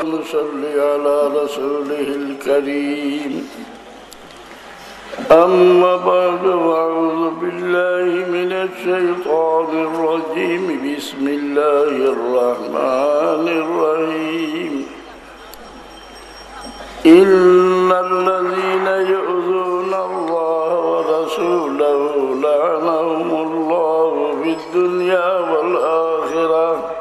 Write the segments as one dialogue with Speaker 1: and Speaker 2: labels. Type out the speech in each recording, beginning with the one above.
Speaker 1: ونصلي على رسوله الكريم أما بعد أعوذ بالله من الشيطان الرجيم بسم الله الرحمن الرحيم إن الذين يؤذون الله ورسوله لعنهم الله في الدنيا والآخرة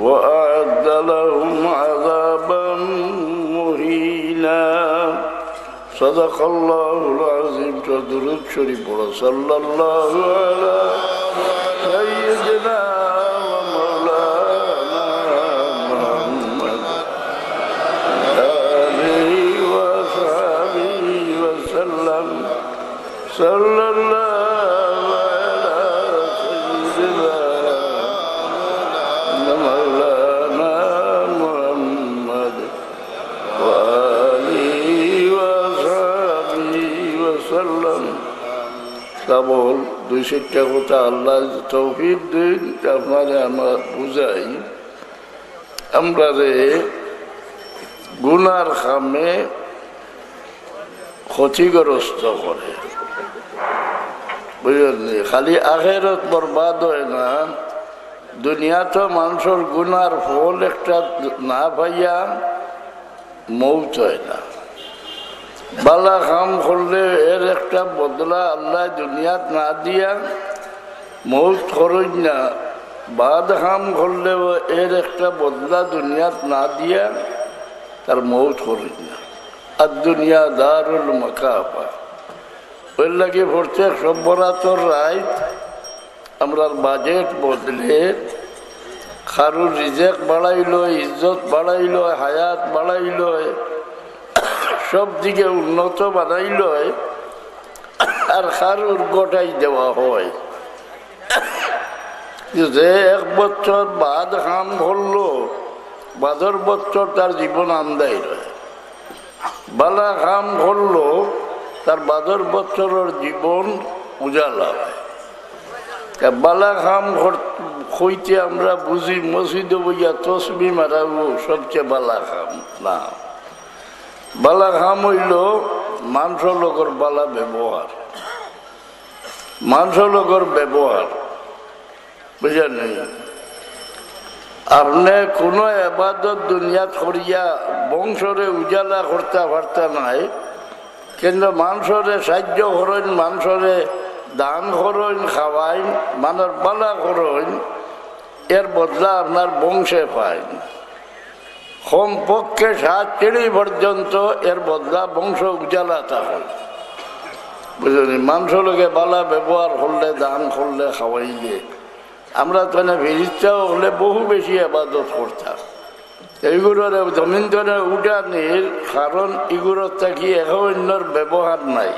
Speaker 1: وأعد لهم عذابا مهينا صدق الله العظيم درود شريف صلى الله على سيدنا ومولانا محمد آله وصحبه وسلم صلى الله على سيدنا ومولانا محمد وآله وصحبه وسلم কেবল দুই শিক্ষা কথা আল্লাহ তৌফিক দিন আপনারে আমার বুঝাই আমরা রে গুনার খামে ক্ষতিগ্রস্ত করে বুঝলেন খালি আখেরত বরবাদ হয় না দুনিয়া তো মানুষের গুনার ফল একটা না পাইয়া মৌত হয় না বালা কাম করলে এর একটা বদলা আল্লাহ দুনিয়াত না দিয়া মৌত খরচ না বাদ কাম করলেও এর একটা বদলা দুনিয়াত না দিয়া তার মৌত খরচ না আর দুনিয়া দারুল মাকাফা ওই লাগে প্রত্যেক সভ্যরাতর রাত আমরা বাজেট বদলে কারোর রিজেক বাড়াইল ইজ্জত বাড়াইল হায়াত বাড়াইল সব দিকে উন্নত বানাইল আর কারোর গোটাই দেওয়া হয় যে এক বছর বাদ কাম করলো বাদর বছর তার জীবন আন্দাই রয় বালা কাম করলো তার বাদর বছরের জীবন উজালা হয় বালা কাম হইতে আমরা বুঝি মসজিদে বইয়া তসবি মারাবো সবচেয়ে বালা কাম না বালা কাম হইল মানুষ লোকের বালা ব্যবহার মানুষ লোকের ব্যবহার বুঝলেন আপনি কোনো এবাদত দুনিয়াত করিয়া বংশরে উজালা করতে পারতা নাই কিন্তু মানুষরে সাহায্য করেন মানুষরে দান করেন খাওয়াইন মানুষ বালা করেন এর বদলা আপনার বংশে পাইন কমপক্ষে 7 পিঢ়ি পর্যন্ত এর বদলা বংশ উজালা থাকে বুঝলি মানুষ লোকে বালা ব্যবহার করলে দান করলে খাওয়াইলে আমরা তো ফিরিস্তাও হলে বহু বেশি আবাদত করতাম এইগুলোর জমিন ধরে উঠানির কারণ এগুলোর থাকি অন্যর ব্যবহার নাই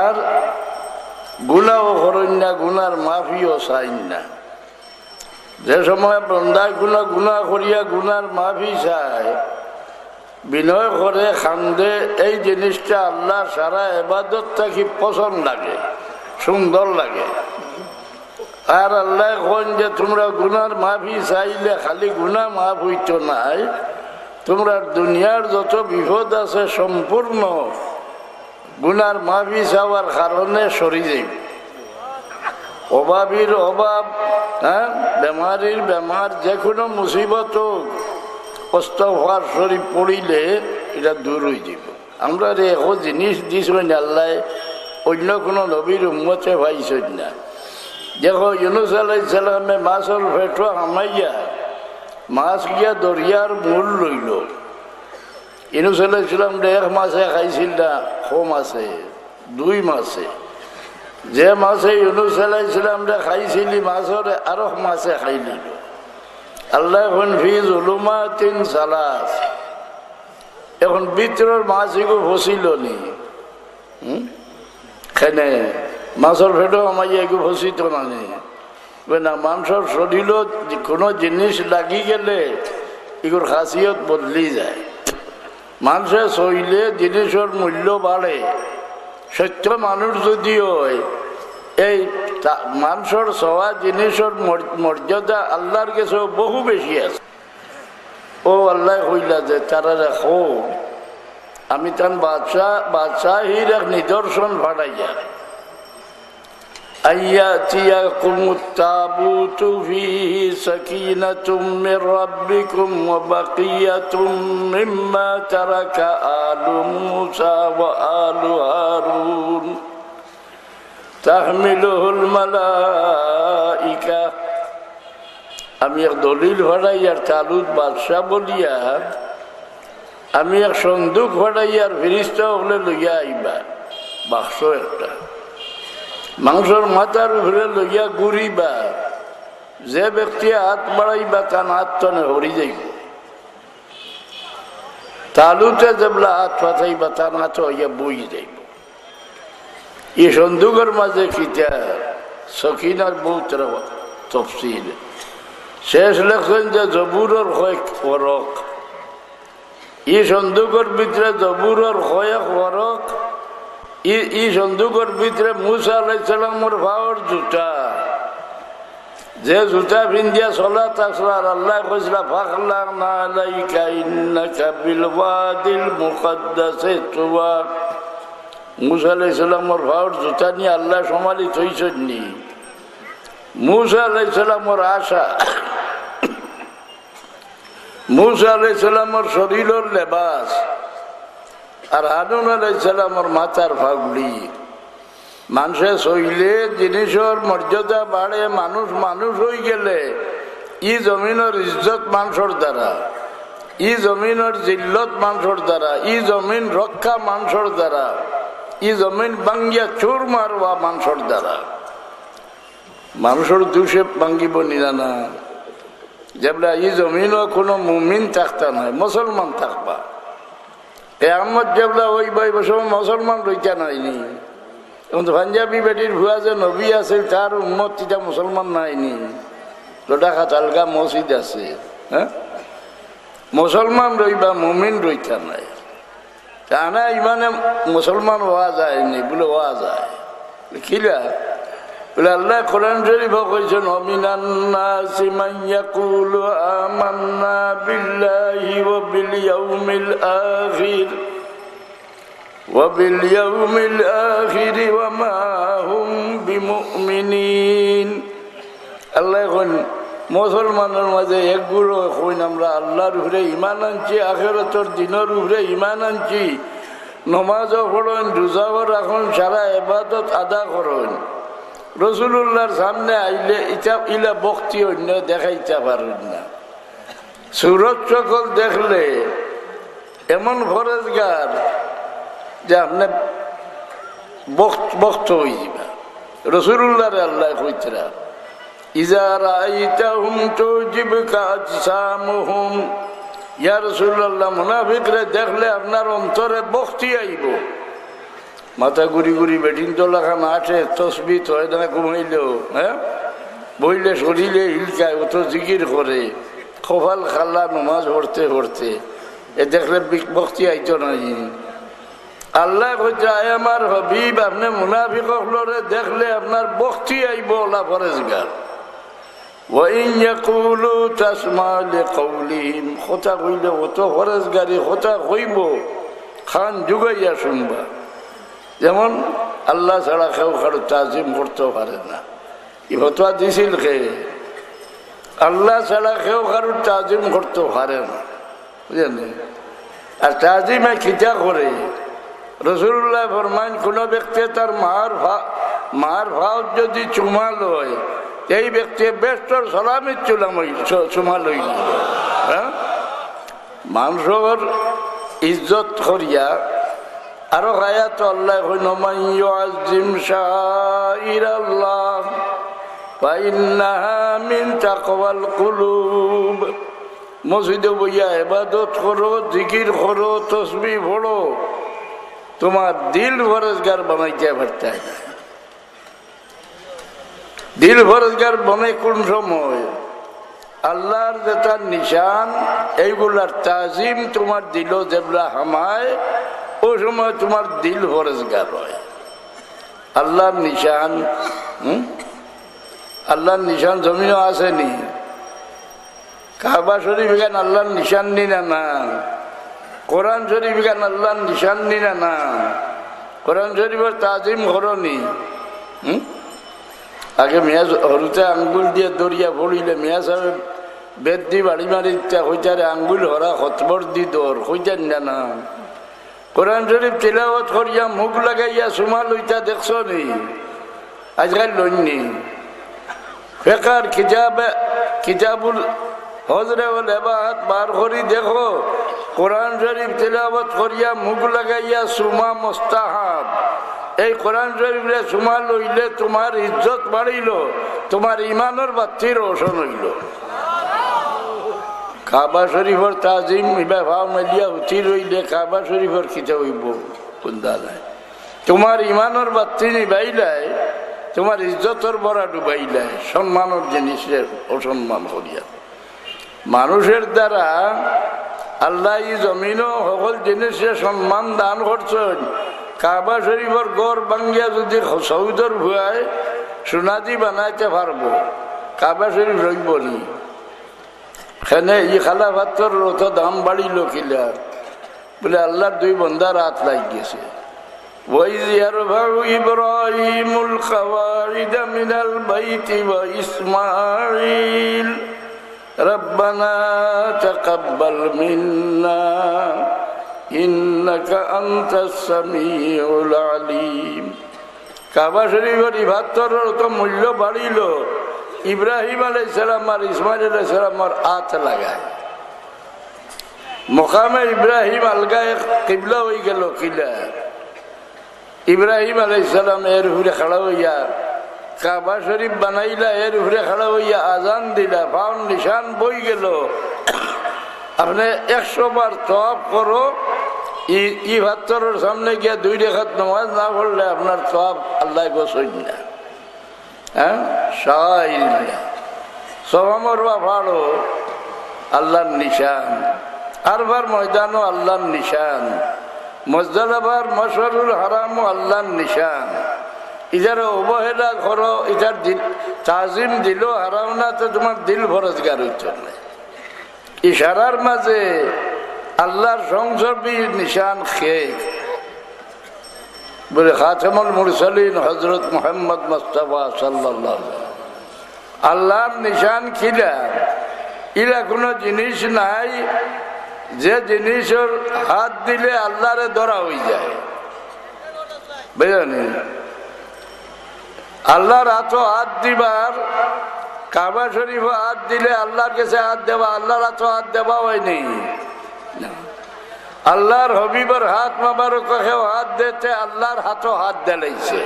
Speaker 1: আর গুণাও করেন না গুনার মাফিও চাইন না যে সময় বন্দায় গুণা করিয়া গুনার মাফি চায় বিনয় করে খান্দে এই জিনিসটা আল্লাহ সারা এবাদত থাকি পছন্দ লাগে সুন্দর লাগে আর আল্লাহ কোন যে তোমরা গুনার মাফি চাইলে খালি গুণা মাফ হইতো নাই তোমরা দুনিয়ার যত বিপদ আছে সম্পূর্ণ গুনার মাফি চাওয়ার কারণে সরি যাইবে অভাবীর অভাব হ্যাঁ বেমারির বেমার যে কোনো মুসিবত কষ্ট হওয়ার শরীর পড়িলে এটা দূর হয়ে যাব আমরা রে এখন জিনিস দিছেন আল্লাহ অন্য কোনো নবীর উম্মতে পাইছেন না দেখো ইউনুস আলাইহিস সালামে মাছের পেটো হামাইয়া মাছ গিয়া দরিয়ার মূল লইল ইউনুস আলাইহিস সালাম 1 মাসে খাইছিল না কম আছে 2 মাসে যে মাছে ইউনুস আলাইহিস সালাম খাইছিলি মাছের আরো মাছে খাইলিল আল্লাহ এখন ফি যুলুমাতিন সালাস এখন ভিতরের মাছ এগো ফসিল নি খেনে মাছের পেটো আমাইয়া এগো ফসিত না না মানুষের শরীর কোনো জিনিস লাগি গেলে এগুলোর খাসিয়ত বদলি যায় মানুষের চইলে জিনিসের মূল্য বাড়ে সত্য মানুষ যদি হয় এই মানুষের সওয়া জিনিসের মর্যাদা আল্লাহর কাছে বহু বেশি আছে ও আল্লাহ কইলা যে তারা রাখো আমি তান বাদশাহীর এক নিদর্শন ভাড়াইয়া আইয়াতিয়াকুমুত তাবুতু ফীহি সাকিনাতুম মির রাব্বিকুম ওয়া বাকিয়াতুম মিম্মা তারাকা আলু মূসা ওয়া আলু হারুন তাহমিলুহুল মালাইকা। আমি এক দলিল ভাড়াইয়ার তালুত বাদশাহ বলিয়া আমি এক সন্দুক ভাড়াইয়ার ফিরিস্তা হলে লইয়া আইবা বাক্স একটা মাংসর মাথার উপরে লইয়া ঘুরিবা যে ব্যক্তি হাত বাড়াইবা তার হাত তনে হরি যাইব তালুতে যেবলা হাত পাতাইবা তার হাত হইয়া বই যাইব। এই সন্দুকের মাঝে কিতা সকিনার বহুত তফসিল শেষ লেখেন যে জবুরের কয়েক ফরক এই সন্দুকের ভিতরে জবুরের কয়েক ফরক এই সন্দুকের ভিতরে মুসা আলাইহিস সালামের ভাওর জুতা যে জুতা পিন্ধিয়া চলা তাছাড়া আল্লাহ কইলা ফাখলানা আলাইকা ইন্নাকা বিল ওয়াদিল মুকদ্দাসে তুওয়া। মুসা আলাইহিস সালামের ভাওর জুতা নিয়ে আল্লাহ সম্মানিত হইছেন নি। মুসা আলাইহিস সালামের আশা মুসা আলাইহিস সালামের শরীরের লেবাস আর হারুন আলাইহিস সালামের মাথার ফাগড়ি মানুষে সইলে জিনিসের মর্যাদা বাড়ে মানুষ মানুষ হয়ে গেলে ই জমিনের ইজ্জত মানুষের দ্বারা ই জমিনের জিল্লত মানুষের দ্বারা ই জমিন রক্ষা মানুষের দ্বারা ই জমিন বাঙ্গিয়া চোর মারবা মানুষের দ্বারা মানুষের দুষে ভাঙ্গিব নিরানা যেবলা ই জমিনও কোনো মুমিন থাকতা নাই মুসলমান থাকবা কিয়ামত যেবলা ওই ভাই বসে মুসলমান রইতা নাইনি পাঞ্জাবি বেটির ভুয়া যে নবী আছে তার উম্মত তিতা মুসলমান নাইনি লোটা তালকা মসজিদ আছে হ্যাঁ মুসলমান রইবা মুমিন রইতা নাই তা ইমানে মুসলমান হওয়া যায়নি বলে হওয়া যায় কিলা আল্লাহ কোরআন শরীফ কইছেন মিনান নাসি মান ইয়াকুলু আমান্না বিল্লাহি ওয়া বিল ইয়াউমিল আখির ওয়া মা হুম বিমুমিনিন। আল্লাহ কোন মুসলমানের মাঝে একগুলো কইন আমরা আল্লাহর উপরে ঈমান আনছি আখিরাতের দিনের উপরে ঈমান আনছি নামাজও পড়েন রোজাও রাখুন সারা ইবাদত আদা করেন রসুল্লাহর সামনে আইলে ইলা বক্তি অন্য দেখাইতে পারেন না। সুরত সকল দেখলে এমন ফরেজগার যে আপনি বক্ত হয়ে যাবে রসুল্লাহ আল্লাহ কইতরা ইজা রাআইতাহুম তুজিবুকা আজসামুহুম ইয়া রাসূলুল্লাহ মুনাফিকরে দেখলে আপনার অন্তরে বক্তি আইব মাথা ঘুরি ঘুরি বেটিন তোলা খান আঠে তসবিত হয় না ঘুমাইলেও হ্যাঁ বইলে শরীরে হিলকায় ও তো জিকির করে কপাল খাল্লা নমাজ পড়তে পড়তে এ দেখলে বক্তি আইতো না আল্লাহ কইছে আয় আমার হাবিব আপনি মুনাফিকরে দেখলে আপনার বক্তি আইব ওলা ফরেজগার ওয়াইন ইয়াকুলু তাসমা লিকাউলিহিম কথা কইলে অত ফরেজগারি কথা কইব খান যুগাইয়া শুনবা যেমন আল্লাহ ছাড়া কেউ কারো তাজিম করতে পারে না ই ফতোয়া দিছিল কে আল্লাহ ছাড়া কেউ কারো তাজিম করতে পারে না বুঝলেন। আর তাজিমে খিতা করে রসুল্লাহ ফরমান কোন ব্যক্তি তার মার ভাব যদি চুমা লয় এই ব্যক্তি বেষ্টর সালামির চুমা লই হ্যাঁ মানুষের ইজ্জত করিয়া আরো আয়াত আল্লাহ কইন মান ইউআযিম শাইরাল্লাহ ফাইন্নাহা মিন তাকওয়াল কুলুব। মসজিদে বইয়া ইবাদত করো জিকির করো তাসবিহ পড়ো তোমার দিল ফরেজগার বানাইতে পারতে দিল ফরেজগার বনে কোন সময় আল্লাহর যেটা নিশান এইগুলার তাজিম তোমার দিল যেগুলা হামায় ওই সময় তোমার দিল ফরেজগার হয়। আল্লাহর নিশান আল্লাহর নিশান জমিনও আসেনি কাবা শরীফ গান আল্লাহর নিশানি না না, কোরআন শরীফ গান আল্লাহর নিশানি না না, কোরআন শরীফের তাজিম করনি। আগে মেয়াজ হরুতে আঙ্গুল দিয়ে দরিয়া পড়িলে মেয়া সাহেব বেদ দি বাড়ি মারি হইতারে আঙ্গুল হরা হতবর দি দর হইতেন না। কোরআন শরীফ তিলাওয়াত করিয়া মুখ লাগাইয়া সুমা লইতা দেখছ নি? আজকাল লইনি। ফেকার কিতাবুল হজরে লেবাহাত বার করি দেখো, কোরআন শরীফ তিলাওয়াত করিয়া মুখ লাগাইয়া সুমা মুস্তাহাব। এই কোরআন শরীফে সুমা লইলে তোমার ইজ্জত বাড়িল, তোমার ইমানের বাতি রোশন হইল। কাবা শরীফের তাজিম ভাব মেলিয়া উঠি রইলে কাবা শরীফের খিতে হইব কোনটা নাই। তোমার ইমানের বাতি নিবাইলাই, তোমার ইজ্জতর বড়া ডুবাইলাই, সম্মানের জিনিসের অসম্মান করিয়া। মানুষের দ্বারা আল্লাহ এই জমিনও সকল জিনিসের সম্মান দান করছেন। কাবা শরীফের গড় ভাঙ্গিয়া যদি সৌদর ভুয়ায় সোনাদি বানাইতে পারবো, কাবা শরীফ রইব নি? সেনে ই খালা ভাতর রত দাম বাড়িল কিলা বলে আল্লাহর দুই বন্দার হাত লাগ গেছে। وَإِذْ يَرْفَعُ إِبْرَاهِيمُ الْقَوَاعِدَ مِنَ الْبَيْتِ وَإِسْمَاعِيلُ رَبَّنَا تَقَبَّلْ مِنَّا إِنَّكَ أَنْتَ السَّمِيعُ الْعَلِيمُ। কাবা শরীফের ইবাদতের তো মূল্য বাড়িল। ইব্রাহিম আলাইহিস সালাম আর ইসমাইল আলাইহিস সালামের হাত লাগায় মকামে ইব্রাহিম আলগায় কিবলা হয়ে গেল কিলা। ইব্রাহিম আলাইহিস সালাম এর উপরে খাড়া হইয়া কাবা শরীফ বানাইলা, এর উপরে খাড়া হইয়া আজান দিলা, পাউন নিশান বই গেল। আপনি 100 বার তওয়াব করো, ই ভাতরের সামনে গিয়া 2 রাকাত নামাজ না পড়লে আপনার তওয়াব আল্লাহ গোসই না। হ্যাঁ, সবামর বা ভাড়ো আল্লাহর নিশান, আরবার ময়দানও আল্লাহর নিশান, মুজদালিফার মশআরুল হারামও আল্লাহর নিশান। ইজার অবহেলা করো, ইজার তাজিম দিল হারাম না, তো তোমার দিল ফরজগার হইতে না। ইশারার মাঝে আল্লাহর সংসর্গীর নিশান খেয়ে বলে খাতেমুল মুরসালিন হযরত মুহাম্মদ মুস্তাফা সাল্লাল্লাহু আলাইহি ওয়াসাল্লাম। আল্লাহর নিশান খিলা ইলা কোনো জিনিস নাই যে জিনিসের হাত দিলে আল্লাহরে ধরা হয়ে যায়, বুঝলেন? আল্লাহর হাত দিবার, কাবা শরীফে হাত দিলে আল্লাহর কাছে হাত দেওয়া, আল্লাহর হাত দেওয়া হয়নি। আল্লাহর হবিবের হাত মোবারক হাত দিতে আল্লাহর হাতও হাত দিলাইছে।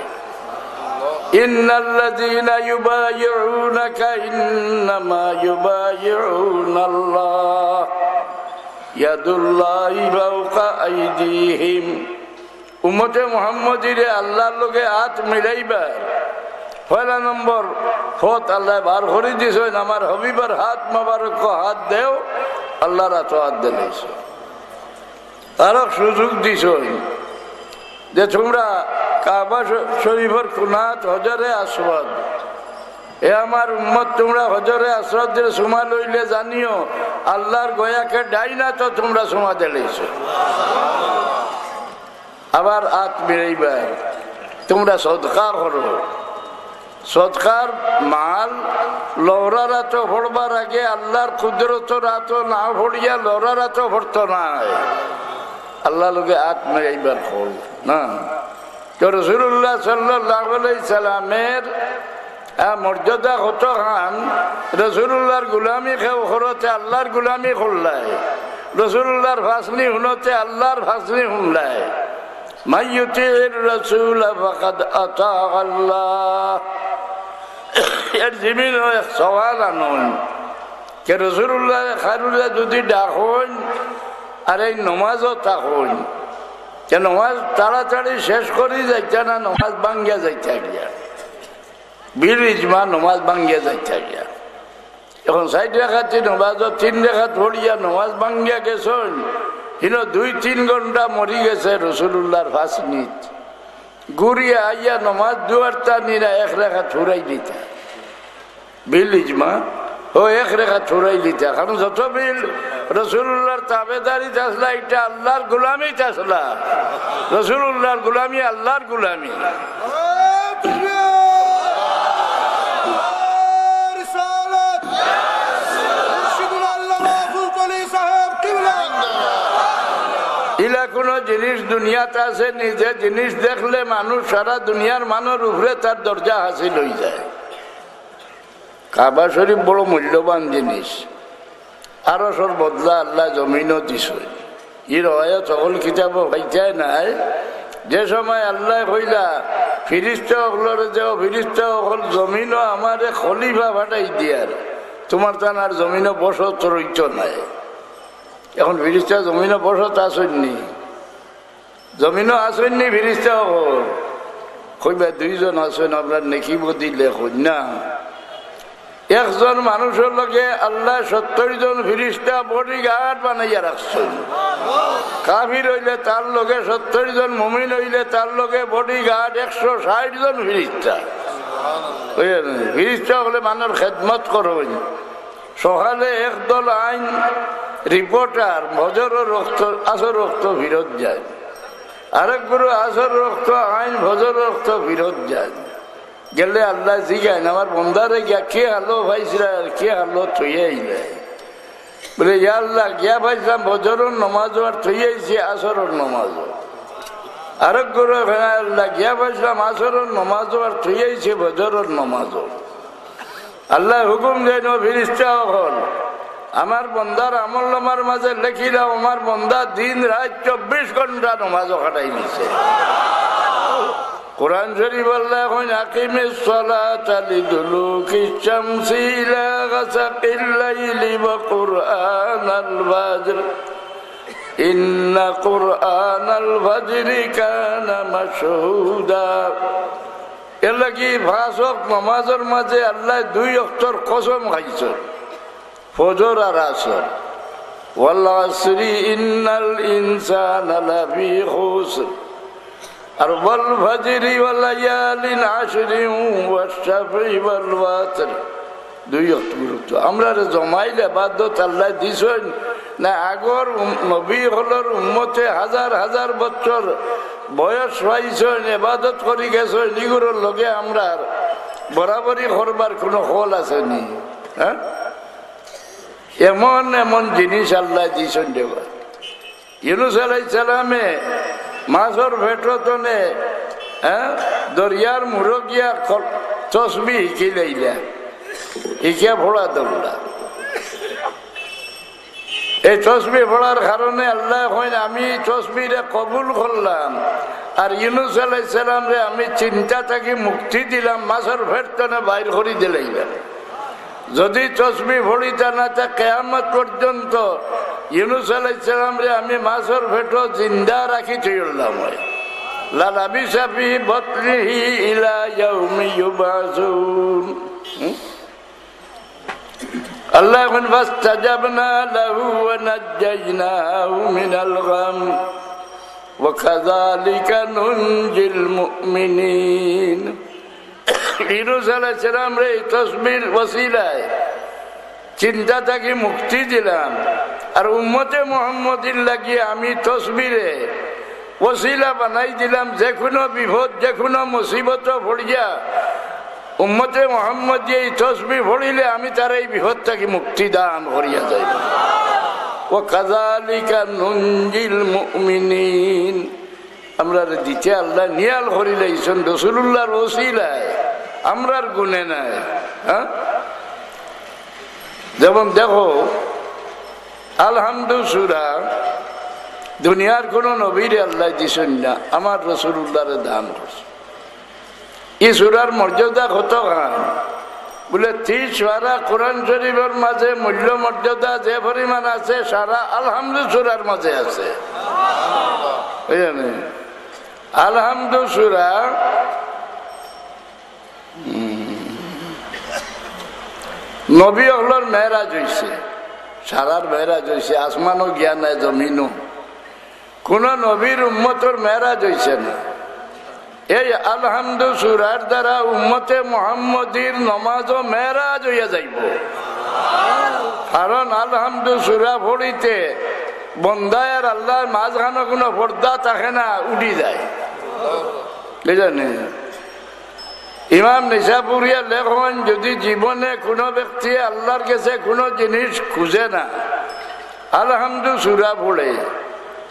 Speaker 1: ইন্নাল্লাযীনা ইউবাইউনাকা ইন্নামা ইউবাইউনাল্লাহ ইয়াদুল্লাহি ফাওকা আইদিহিম। উম্মতে মুহাম্মদীরে আল্লাহর লগে হাত মিলাইবা, পয়লা নম্বর হত আল্লাহ বার করে দিয়েছেন, আমার হবিবের হাত মোবারক হাত দেও, আল্লাহর হাত দিলাইছে। আরো সুযোগ দিছ যে তোমরা কাবা শরীফের কুনাত হজরে আসওয়াদ, এ আমার উম্মত তোমরা হজরে আসওয়াদের সুমা লইলে জানিও আল্লাহর গয়াকে ডাইনা তো তোমরা সুমা দিলাইছ। আবার হাত মিলাইবার, তোমরা সদকা করো। সদকার মাল লৌরার তো ভরবার আগে আল্লাহর কুদরতর হাত না ভরিয়া লৌরার তো ভরত নাই, আল্লাহ লোকে হাত মিলাইবার খোল না। তো রাসূলুল্লাহ সাল্লাল্লাহু আলাইহি সাল্লামের মর্যাদা কত খান, রাসূলুল্লাহর গুলামি খেও করতে আল্লাহর গুলামি করলাই, রাসূলুল্লাহর ফাসলি হুনতে আল্লাহর ফাসলি হুনলাই। মাইয়ুতির রাসূল ফাকাদ আতা আল্লাহ। এর জিমিন সওয়াল আনুন কে রাসূলুল্লাহ খারুল্লাহ যদি ডাকুন আর এই নমাজও থাকুন, যে নমাজ তাড়াতাড়ি শেষ করি যাইতে না, নমাজ ভাঙ্গিয়া যাইতে গিয়া বিল ইজমা নমাজ ভাঙ্গিয়া যাইতে গিয়া। এখন 60 রাকাত নমাজও 3 রাকাত পড়িয়া নমাজ ভাঙ্গিয়া গেছেন, ইনো 2-3 ঘন্টা মরি গেছে রাসূলুল্লাহর ফাসনিত ঘুরিয়া আইয়া নমাজ দুয়ারটা নিরা 1 রাকাত ফুরাই দিতে বিল ইজমা ও এক রেখা ছুড়াই দিতে, কারণ যত বিল রসুল্লাহর তাবেদারি চাষলা, এটা আল্লাহর গুলামি চাষলা। রসুল্লাহর গুলামি আল্লাহর গুলামি। ইলা কোন জিনিস দুনিয়াতে আছে, নিজে জিনিস দেখলে মানুষ সারা দুনিয়ার মানুষ উপরে তার দরজা হাসিল হয়ে যায়। কাবা শরীফ বড় মূল্যবান জিনিস, আরো সর বদলা আল্লাহ জমিনও দিস। ই রয় সকল কিতাব হইতায় নাই, যে সময় আল্লাহ কইলা ফিরিস্তা হকলর যে ফিরিস্তা হকল জমিনও আমারে খলিফা ফাটাই দিয়ার, তোমার তান আর জমিনও বসত রইত নাই। এখন ফিরিস্তা জমিনও বসত আসেননি, জমিনও আসেননি ফিরিস্তা হকল। কইবা দুইজন আসেন, আপনার নেকিব দিলে কই না। একজন মানুষের লগে আল্লাহ 70 জন ফিরিস্তা বডি গার্ড বানাইয়া রাখছেন। কাফির হইলে তার লগে 70 জন, মুমিন হইলে তার লগে বডি গার্ড 160 জন ফিরিস্তা। ফিরিস্তা হলে মানুষ খেদমত করবেন। সকালে একদল আইন রিপোর্টার ভজর রক্ত আসর রক্ত ফিরত যায়, আরেক গুরু আসর রক্ত আইন ভজর রক্ত ফিরত যায়। গেলে আল্লাহ জিগায় আমার বন্ধারে গিয়া কে হালো ভাইছিলা, কে হালো থইয়ে আইলে, বলে ইয়া আল্লাহ গিয়া ভাইছিলাম বজরের নমাজ আর থইয়ে আইছি আসরের নমাজ। আরেক গুরু আল্লাহ গিয়া ভাইছিলাম আসরের নমাজ আর থইয়ে আইছি বজরের নমাজ। আল্লাহ হুকুম দেন ফিরিস্তা হল আমার বন্দার আমল নামার মাঝে লেখিলাম, আমার বন্দা দিন রাত 24 ঘন্টা নমাজ কাটাই নিছে। কোরআন শরীফ আল্লাহ এখন আকিমিস সালাতা লিদুলুকিশ শামসি ইলা গাসাকিল লাইলি ওয়া কুরআনাল ফাজর ইন্না কুরআনাল ফাজরি কানা মাশহুদা। এর লাগি 5 ওয়াক্ত নামাজের মাঝে আল্লাহ 2 অক্ষর কসম খাইছে, ফজর আর আসর। ওয়াল আসরি ইন্নাল ইনসানা লাফি খুসর আর ওয়াল ফাজরি ওয়া লায়ালিন আশরিন ওয়াশ শাফঈ ওয়াল ওয়াতর। 2 অক্ষর গুরুত্ব আমরা জমাইলে ইবাদত আল্লাহ দিছেন না। আগর নবী হলর উম্মতে হাজার হাজার বছর বয়স হয়েছেন, ইবাদত করি গেছেন, নিগুলোর লগে আমরা বরাবরই করবার কোনো হল আসেনি। হ্যাঁ, এমন এমন জিনিস আল্লাহ দিয়েছেন দেবা। ইউনূস আলাইহিস সালামে মাছর ভেটনে দরিয়ার মুরগিয়া তসবি শিখিলাইলা, শিখিয়া ভোড়া দৌড়া। এই তসবি পড়ার কারণে আল্লাহ কইন আমি তসবিরে কবুল করলাম, আর ইউনূস আলাইহিস সালাম রে আমি চিন্তা থেকে মুক্তি দিলাম, মাছের ভেটনে বাইর করে দিলাইলাম। যদি তসবি পড়িতা না তা কিয়ামত পর্যন্ত ইউনূস আলাইহিস সালাম রে আমি মাছের ভেট জিন্দা রাখি থইলাম। লা লাবিসা ফি বাতনিহি ইলা ইয়াউমি ইউবাসুন। আল্লাহ ফাস্তাজাবনা লাহু ওয়া নাজ্জাইনাহু মিনাল গাম ওয়া কাযালিকা নুনজিল মুমিনিন। ইউনূস আলাইহিস সালাম রে তাসবির ওসিলায় চিন্তা থেকে মুক্তি দিলাম, আর উম্মতে মুহাম্মদির লাগি আমি তাসবিরে ওসিলা বানাই দিলাম। যে কোনো বিপদ, যে কোনো মুসিবত পড়িয়া উম্মতে মুহাম্মদ এই তাসবিহ পড়িলে আমি তার এই বিপদ থেকে মুক্তি দান করিয়া যাই। ও কাযালিকা নুনজিল মুমিনিন। আমরা দিতে আল্লাহ নিয়াল করিলাইছেন রাসূলুল্লাহর ওসিলায়, আমরার গুণে নাই। হ্যাঁ, যেমন দেখো আলহামদু সূরা দুনিয়ার কোন নবীরে আল্লাহ দিছেন না, আমার রাসূলুল্লাহরে দান করছে। এই সূরার মর্যাদা কত গান বলে 30 পারা কোরআন শরীফের মাঝে মূল্য মর্যাদা যে পরিমাণ আছে সারা আলহামদু সূরার মাঝে আছে। আলহামদু সূরা নবী হলর মেরাজ হইছে, সারার মেরাজ হইছে, আসমানও গিয়া নাই জমিনও। কোন নবীর উম্মতর মেরাজ হইছে না। এই আলহামদু সূরার দ্বারা উম্মতে মুহাম্মদীর নমাজ ও মেরাজ হইয়া যাইব। কারণ আলহামদু সূরা পড়িতে বন্দায় আর আল্লাহর মাঝখানে কোনো পর্দা থাকে না, উঠি যায়। বুঝলেন? ইমাম নিশাপুরিয়া লেখন, যদি জীবনে কোনো ব্যক্তি আল্লাহর কাছে কোনো জিনিস খুঁজে না, আলহামদু সূরা পড়ে,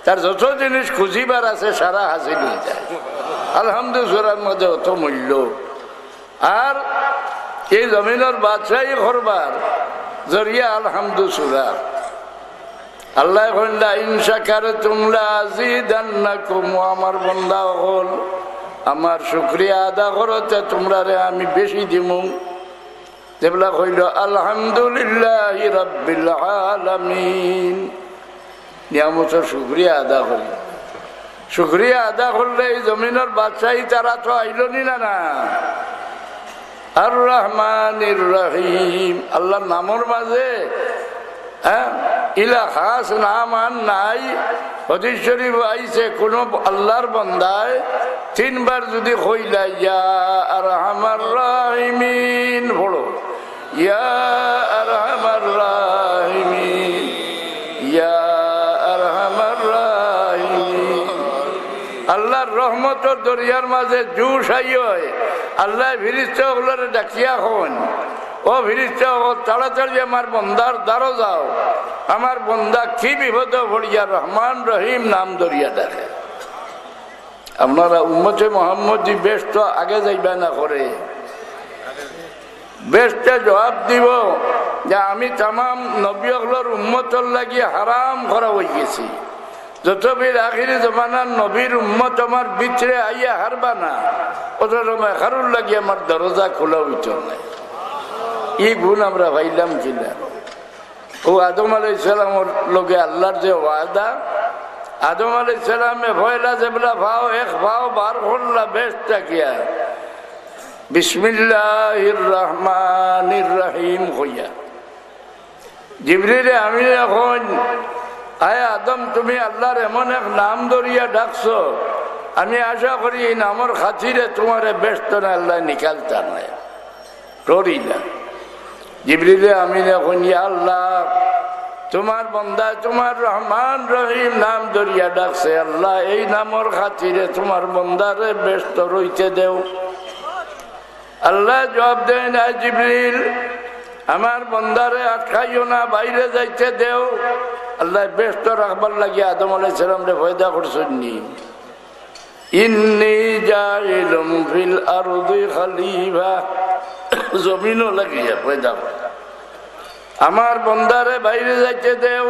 Speaker 1: তার যত জিনিস খুঁজিবার আছে সারা হাসিল হয়ে যায়। আলহামদু সূরার মধ্যে অত মূল্য। আর এই জমিনের বাদশাহী করবার জরিয়া আলহামদু সূরা। আল্লাহ কইলা ইন শাকারতুম লাযিদান্নাকুম, আমার বান্দা হল আমার শুকরিয়া আদা করতে তোমরা রে আমি বেশি দিমু। যেগুলা কইল আলহামদুলিল্লাহি রাব্বিল আলামিন, নিয়ামতের শুকরিয়া আদা করি। শুকরিয়া আদা করলে এই জমিনের বাদশাহী তারা তো আইলনি না। আর রহমানির রহিম, আল্লাহর নামের মাঝে ইলা খাস নাম আর নাই। হাদিস শরীফ আইছে কোন আল্লাহর বান্দায় তিনবার যদি কইলা ইয়া আরহামার রাহিমিন পড়ো, ইয়া আরহামার রাহিমিন, ইয়া আরহামার রাহিমিন, আল্লাহর রহমতের দরিয়ার মাঝে জুস আইয়। আল্লাহ ফিরিস্তা ওগুলোরে ডাকিয়া হন, ও ফিরিস্তা তাড়াতাড়ি আমার বন্দার দ্বারো যাও, আমার বন্দা কি বিপদ পড়িয়া রহমান রহিম নাম দরিয়া ডাকে। আপনারা উম্মতে মোহাম্মদী বেশ তো আগে যাইবা না করে, বেশটা জবাব দিব যে আমি তামাম নবীগুলোর উম্মতর লাগিয়ে হারাম করা হয়ে গেছি। যত বীর আখিরি জমানার নবীর উম্মত আমার ভিতরে আইয়া হারবা না, অত সময় হারুর লাগিয়ে আমার দরজা খোলা হইত না। এই গুণ আমরা ভাইলাম কিনা? ও আদম আলাইহিসসালামের লগে আল্লাহর যে ওয়াদা, আদম আলাইহিসসালামে ভয়লা যেবলা ভাও এক ভাও বার করলা বেশটা কিয়া বিসমিল্লাহির রহমানির রহিম হইয়া জিবরিলে আমি এখন আয় আদম তুমি আল্লাহর এমন এক নাম ধরিয়া ডাকছো, আমি আশা করি এই নামের খাতিরে তোমার ব্যস্ত না আল্লাহ নিকালতার নাই করি না। জিবরিলে আমি এখন ইয়া আল্লাহ তোমার বন্দা তোমার রহমান রহিম নাম ধরিয়া ডাকছে, আল্লাহ এই নামের খাতিরে তোমার বন্দারে ব্যস্ত রইতে দেও। আল্লাহ জবাব দেয় না, জিবরিল আমার বন্দারে আটকাইও না, বাইরে যাইতে দেও। আল্লাহ ব্যস্ত রাখবার লাগিয়ে আদম আলাইহিস সালাম রে পয়দা করছেননি। ইন্নী জাইলুম ফিল আরদি খলিফা, জমিনও লাগিয়ে পয়দা করে আমার বন্দারে বাইরে যাইতে দেও।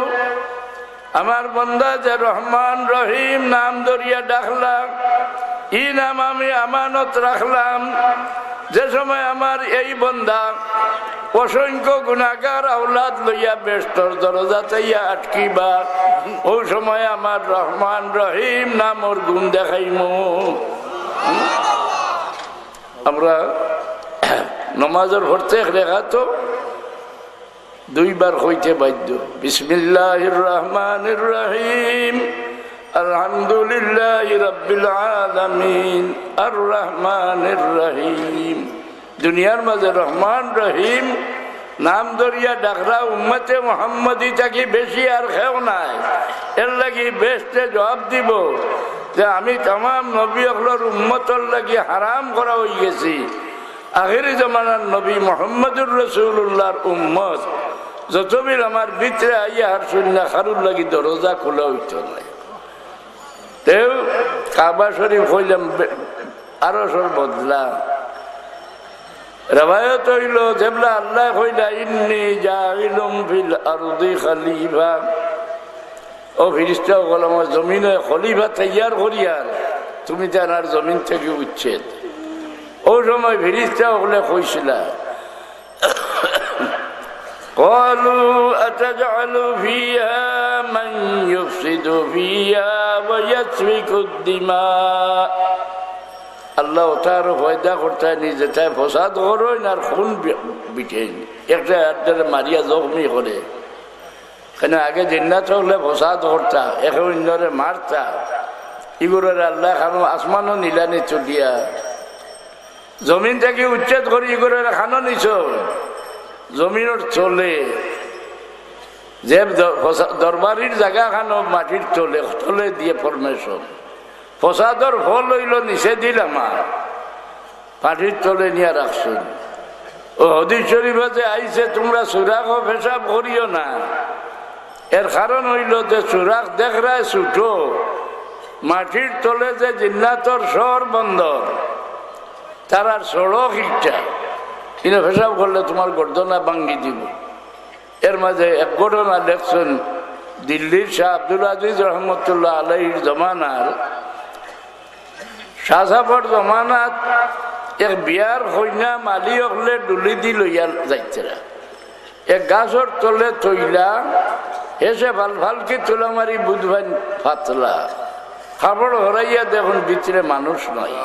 Speaker 1: আমার বন্দা যে রহমান রহিম নাম ধরিয়া ডাকলাম, ই নাম আমি আমানত রাখলাম। যে সময় আমার এই বন্দা অসংখ্য গুনাহগার আওলাদ লইয়া বেষ্টর দরজাতে আটকিবা, ও সময় আমার রহমান রহিম নামর গুণ দেখাইমু। আমরা নমাজের ভরতে লেখা তো দুইবার হইতে বাধ্য, বিসমিল্লাহির রহমানির রহিম, আলহামদুলিল্লাহি রাব্বিল আলামিন, আর রহমানির রহিম। দুনিয়ার মাঝে রহমান রহিম নাম ধরিয়া ডাকরা উম্মতে মুহাম্মদী থাকি বেশি আর খেও নাই। এর লাগি বেশতে জবাব দিব যে আমি তামাম নবী হলোর উম্মতর লাগি হারাম করা হয়ে গেছি। আখিরি জমানার নবী মুহাম্মদুর রাসূলুল্লাহর উম্মত যতবিল আমার ভিতরে আইয়া আর শূন্য খারুর লাগি দরজা খোলা হইত নাই। তেও কাবা শরীফ হইলাম আরো সর বদলা রবায়ত হইল যেবলা আল্লাহ কইলা ইন্নী জাইলুম ফিল আরদি খলিফা, ও ফিরিস্তা বল আমার জমিনে খলিফা তৈয়ার করিয়ার তুমি জানার জমিন থেকে উচ্ছেদ। ও সময় ফিরিস্তা বলে কইছিলা قالوا أتجعل فيها من يفسد فيها ويسفك الدماء, আল্লাহ তার ফয়দা করতে নিজেটাই ফসাদ করেন আর খুন বিটেন, একটা একটারে মারিয়া জখমি করে। কেন আগে জিন্নাত হলে ফসাদ করতা, এখন ইন্দরে মারতা, ইগুরের আল্লাহ খানো আসমানও নিলানি চলিয়া জমিন থেকে উচ্ছেদ করে ইগুরের খানো নিছ জমিনের চলে। যে দরবারির জায়গা খানো মাটির তলে তলে দিয়ে ফরমেশন ফসাদর ফল হইল নিষে দিলাম মাটির তলে নিয়ে রাখছেন। ও হাদিস শরীফে যে আইছে তোমরা সুরাখ পেশাব করিও না, এর কারণ হইল যে সুরাখ দেখরায় ছুটো মাটির তলে যে জিন্নাতর শহর বন্দর তারার সড়ক ইচ্ছা কিনে পেশাব করলে তোমার গর্দনা ভাঙ্গি দিব। এর মাঝে এক ঘটনা দেখছেন দিল্লির শাহ আব্দুল আজিজ রহমতুল্লাহ আলাইহির জমানার শাহজাফর জমানাত এক বিয়ার কইনা মালি হলে ডুলি দি লইয়া যাইতেরা এক গাছর তলে তৈলা এসে ভাল ভালকে তোলা মারি বুধবান ফাতলা খাবড় হরাইয়া দেখুন ভিতরে মানুষ নয়,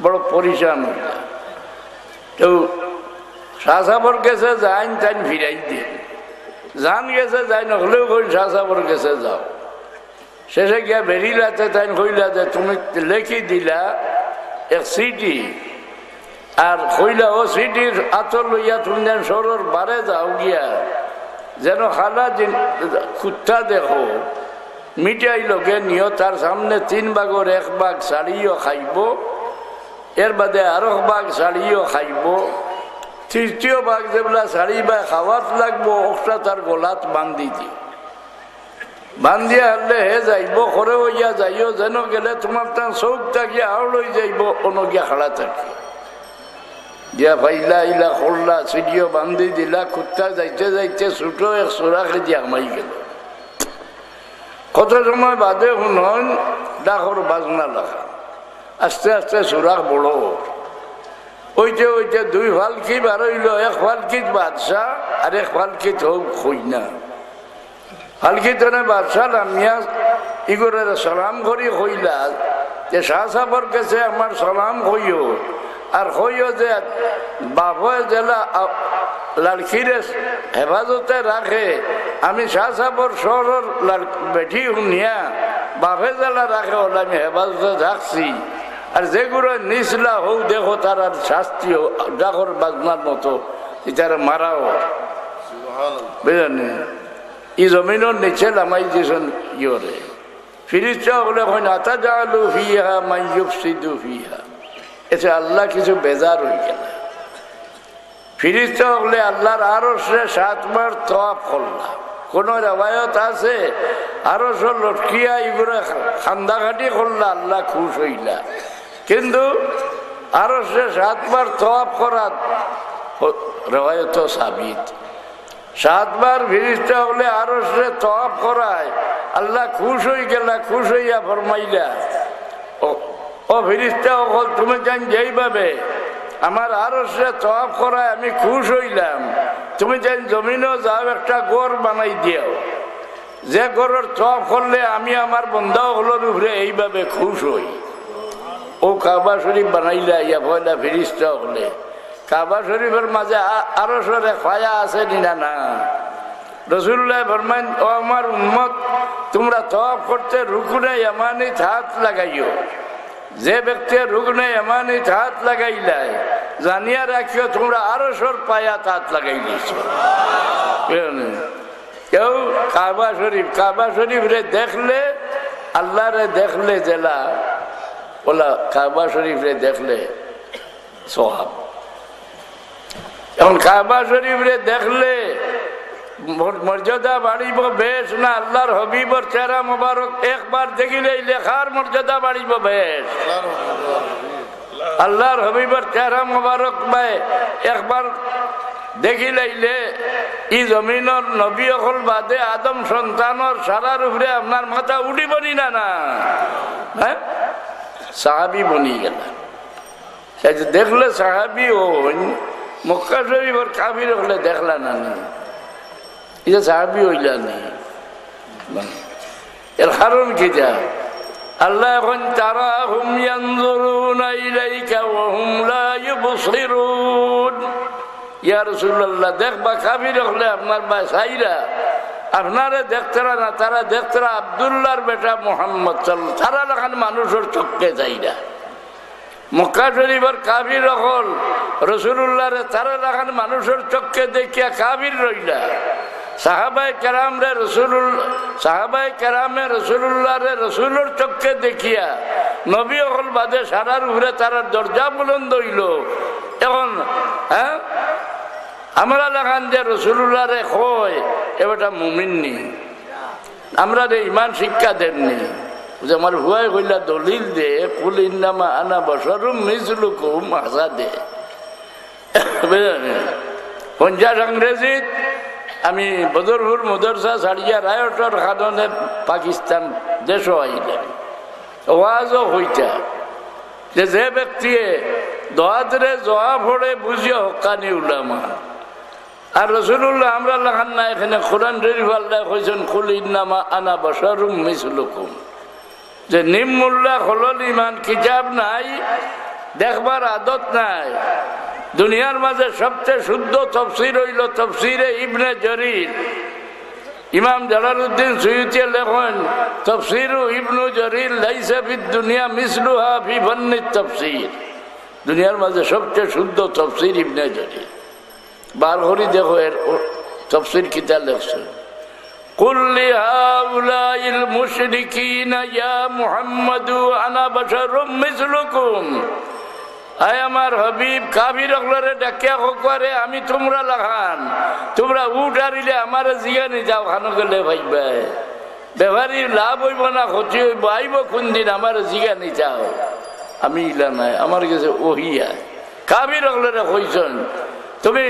Speaker 1: বড় পরিশান হইয়া। তো শাহজাফর গেছে যাইন তাইন ফিরাই দিন, জান গেছে যাই নহলেও কই শাহজাফর গেছে যাও। শেষে গিয়া বেরিলাতে তাইন কইলা যে তুমি লেখি দিলা এক সিটি আর কইলা ও সিটির আতর লইয়া তুমি যেন সরর বারে যাও গিয়া যেন খালা কুত্তা দেখো মিটাই লোকে নিও, তার সামনে 3 ভাগের 1 ভাগ শাড়িও খাইব, এর বাদে আরো ভাগ শাড়িও খাইব, তৃতীয় ভাগ যেগুলা শাড়ি বা খাওয়াত লাগবো ওটা তার গলাত বান্ধি দিও। বান্ধিয়া হলে হে যাইব করে হইয়া যাইও যেন গেলে তোমার তার চৌক থাকিয়া আও লই যাইব অনগিয়া খাড়া থাকি দিয়া ভাইলা ইলা খোল্লা সিডিও বান্ধি দিলা। কুত্তা যাইতে যাইতে ছুটো এক চোরাকে দিয়া আমাই গেল। কত সময় বাদে শুনন ডাকর বাজনা লাগা, আস্তে আস্তে চোরাক বড় ওইতে ওইতে 2 ফালকি বার হইল, 1 ফালকিত বাদশাহ আর 1 ফালকিত হোক খইনা। ফালকিতনে বাদশাহ নামিয়া ইগরের সালাম করি কইলা যে শাহজাফর কাছে আমার সালাম কইও আর কইও যে বাপে জেলা লড়কিরে হেফাজতে রাখে, আমি শাহজাফর শহরের বেঠি শুনিয়া বাপে জেলা রাখে হলে আমি হেফাজতে রাখছি, আর যেগুলো নিচলা হোক দেখো তার আর শাস্তি ডাকর বাজনার মতো তারা মারাও বুঝলেন। এই জমিনের নিচে নামাই দিয়েছেন ইয়রে ফিরিস্তা বলে আতা জালু ফিহা মাইয়ুফসিদু ফিহা, এতে আল্লাহ কিছু বেজার হয়ে গেল। ফিরিস্তা বলে আল্লাহর আরশে 7 বার তওয়াফ করলা। কোন রেওয়ায়ত আছে আরশ লটকিয়া এগুলো খান্দাঘাটি করলা, আল্লাহ খুশ হইলা। কিন্তু আরশে 7 বার তওয়াফ করা রেওয়ায়ত সাবিত। 7 বার ফিরিস্তা বলে আরশে তওয়াফ করায়, আল্লাহ খুশ হয়ে গেলা। খুশ হইয়া ফরমাইলা ও ফিরিস্তা হল তুমি জান যেইভাবে আমার আরশে তওয়াফ করায় আমি খুশ হইলাম, তুমি জান জমিনও যাও একটা গড় বানাই দিও, যে গড়ের তওয়াফ করলে আমি আমার বন্ধা হলোর উপরে এইভাবে খুশ হই। ও কাবা শরীফ বানাইলা ইয়া পয়লা ফিরিস্তা হলে। কাবা শরীফের মাঝে আরশের খায়া আছে না না? রাসূলুল্লাহ ফরমান ও আমার উম্মত তোমরা তওয়াফ করতে রুকনে ইয়ামানিত হাত লাগাইও, যে ব্যক্তি রুকনে ইয়ামানিত হাত লাগাইলাই জানিয়া রাখিও তোমরা আরশের পায়াত হাত লাগাই দিয়েছো। কেউ কাবা শরীফরে দেখলে আল্লাহ রে দেখলে জেলা ওলা কাবা শরীফরে দেখলে সোহাব। এখন কাবা শরীফরে দেখলে মর্যাদা বাড়িব বেশ না আল্লাহর হবিবর চেহারা মোবারক একবার দেখিলে লেখার মর্যাদা বাড়িব বেশ। আল্লাহর হবিবর চেহারা মোবারক একবার দেখিলাইলে ই জমিনের নবী অকল বাদে আদম সন্তানের সারার উপরে আপনার মাথা উঠি বনি না না হ্যাঁ সাহাবি বনি গেল। দেখলে সাহাবি ও মক্কা শরীফের কাফির হলে দেখলা না এটা সাহাবি হইলা নেই। এর কারণ কি যা আল্লাহ এখন তারা হুম ইয়ানজুরুনা ইলাইকা ওয়া হুম লা ইউবসিরুন। ইয়া রাসূলুল্লাহ দেখবা কাফির হলে আপনার বাসাইরা আপনারে দেখতরা না, তারা দেখতরা আব্দুল্লাহর বেটা মুহাম্মদ সাল্লাল্লাহু তারা লাখান মানুষের চোখে যাইরা। মক্কা শরীফের কাফির হল রাসূলুল্লাহরে তারা লাখান মানুষের চোখে দেখিয়া কাফির রইলা। সাহাবায়ে কেরামে রাসূলুল্লাহ রে রাসূলের চোখে দেখিয়া নবী হল বাদে সারার উপরে তার দরজা বুলন্দ হইল। এখন আমরা লাগান যে রাসূলুল্লাহ রে কয় এবারটা মুমিন নি, আমরা রে ইমান শিক্ষা দেননি। যে আমার ভুয়াই কইলা দলিল দে, কুল ইন্নামা আনা বাশারুম মিসলুকুম হাসা দে। পঞ্জাব ইংরেজিত আমি বদরপুর মদরসা ছাড়িয়া রায়টর খাদনে পাকিস্তান দেশ আইলেন, ওয়াজও হইতা যে ব্যক্তিয়ে দোয়াতরে জোয়া ফোড়ে বুঝিয়া হকানি উলামা। আর রাসূলুল্লাহ আমরা লাগান না এখানে কোরআন শরীফ আল্লাহ কইছেন কুল ইন্নামা আনা বাশারুম মিসলুকুম, যে নিম্মুল্লাহ হলল ইমান, কিতাব নাই, দেখবার আদত নাই। দুনিয়ার মাঝে সবচেয়ে শুদ্ধ তফসির হইল তফসিরে ইবনে জরির। ইমাম জালালউদ্দিন সুয়ুতি লেখেন তফসিরু ইবনু জরির লাইসা ফিদ দুনিয়া মিসলুহা ফি ফান্নিত তফসির। দুনিয়ার মাঝে সবচেয়ে শুদ্ধ তফসির ইবনে জরির। বার করি দেখো এর তফসির কিতা লেখছে। কুল লিহাউলাইল মুশরিকিনা ইয়া মুহাম্মাদু আনা বাশারুম মিসলুকুম। আয় আমার হবিব, কাফির হলরে ডাকিয়া করে আমি তোমরা লাগান, তোমরা উঠ আরিলে আমার জিগানি যাও খানো গেলে ভাইবাই ব্যবহারীর লাভ হইব না ক্ষতি হইব, আইব কোন দিন আমার জিগানি যাও। আমি ইলা নাই, আমার কাছে ওহিয়া কাফির হলরে কইছেন তুমি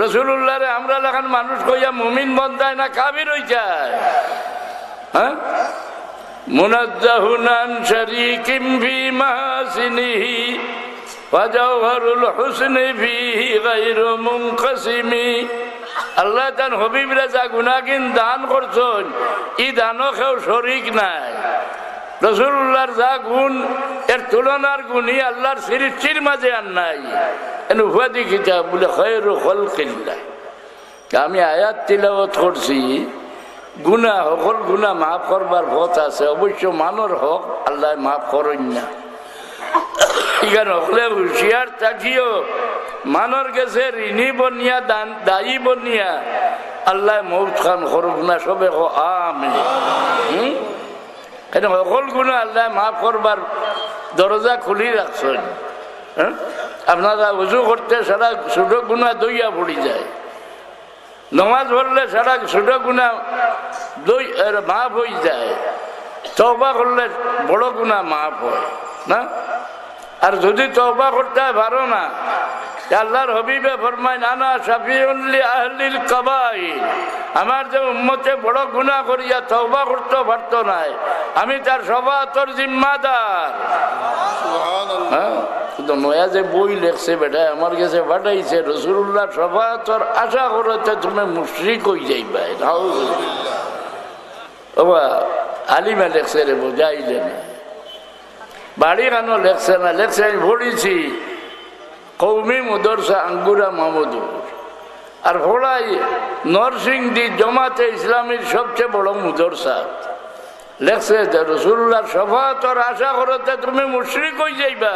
Speaker 1: রাসূলুল্লাহ রে আমরা লাগান মানুষ কইয়া মুমিন বন্ধায় না কাফির হই যায়। হ্যাঁ, মুনাজ্জাহুন আন শারীকিন ফি মাহাসিনিহি ওয়াজাওহারুল হুসনি ফিহি গায়রু মুনকাসিমি। আল্লাহ তান হবিব রাজা গুনাহগান দান করছেন, ই দানও কেউ শরীক নাই। রাসূলুল্লাহর যা গুণ এর তুলনার গুণই আল্লাহর সৃষ্টির মাঝে আর নাই। উপাধি কিতাব বলে খায়রু খালকিল্লাহ। আমি আয়াত তিলাওয়াত করছি, গুনাহ সকল গুনাহ মাফ করবার পথ আছে, অবশ্য মানর হক আল্লাহ মাফ করেন না। এখানে হকলে হুঁশিয়ার থাকিও মানর গেছে ঋণী বনিয়া দায়ী বনিয়া আল্লাহ মৌত খান করুক না, সবে আমিন। সকল গুনাহ আল্লাহ মাফ করবার দরজা খুলি রাখছেন। আপনারা উজু করতে সারা ছোট গুনাহ দইয়া পড়ি যায়, নমাজ পড়লে সারা ছোট গুনাহ মাফ হয়ে যায়, তওবা করলে বড় গুনাহ মাফ হয় না। আর যদি তওবা করতে পারো না, আল্লাহর হাবিবে ফরমায় আনা শাফিউন লি আহলিল কাবাইর, আমার যে উম্মতে বড় গুনাহ করিয়া তওবা করতে পারতো না, আমি তার শফাআতের জিম্মাদার। সুবহানাল্লাহ। কিন্তু নয়া যে বই লেখছে বেটা আমার কাছে পাঠাইছে, রাসূলুল্লাহ শফাআতের আশা করতে তুমি মুশরিক হয়ে যাইবা। বাবা আলিমা লেখছে রে, বোঝাইলে না, বাড়ি গানও লেখছে না, লেখছে আমি পড়েছি কৌমি মদরসা আঙ্গুরা মাহমুদুর। আর পড়াই নরসিংদী জামাতে ইসলামীর সবচেয়ে বড় মদরসা। লেখছে যে রাসূলুল্লাহর শফাআতের আশা করতে তুমি মুশরিক হয়ে যাইবা।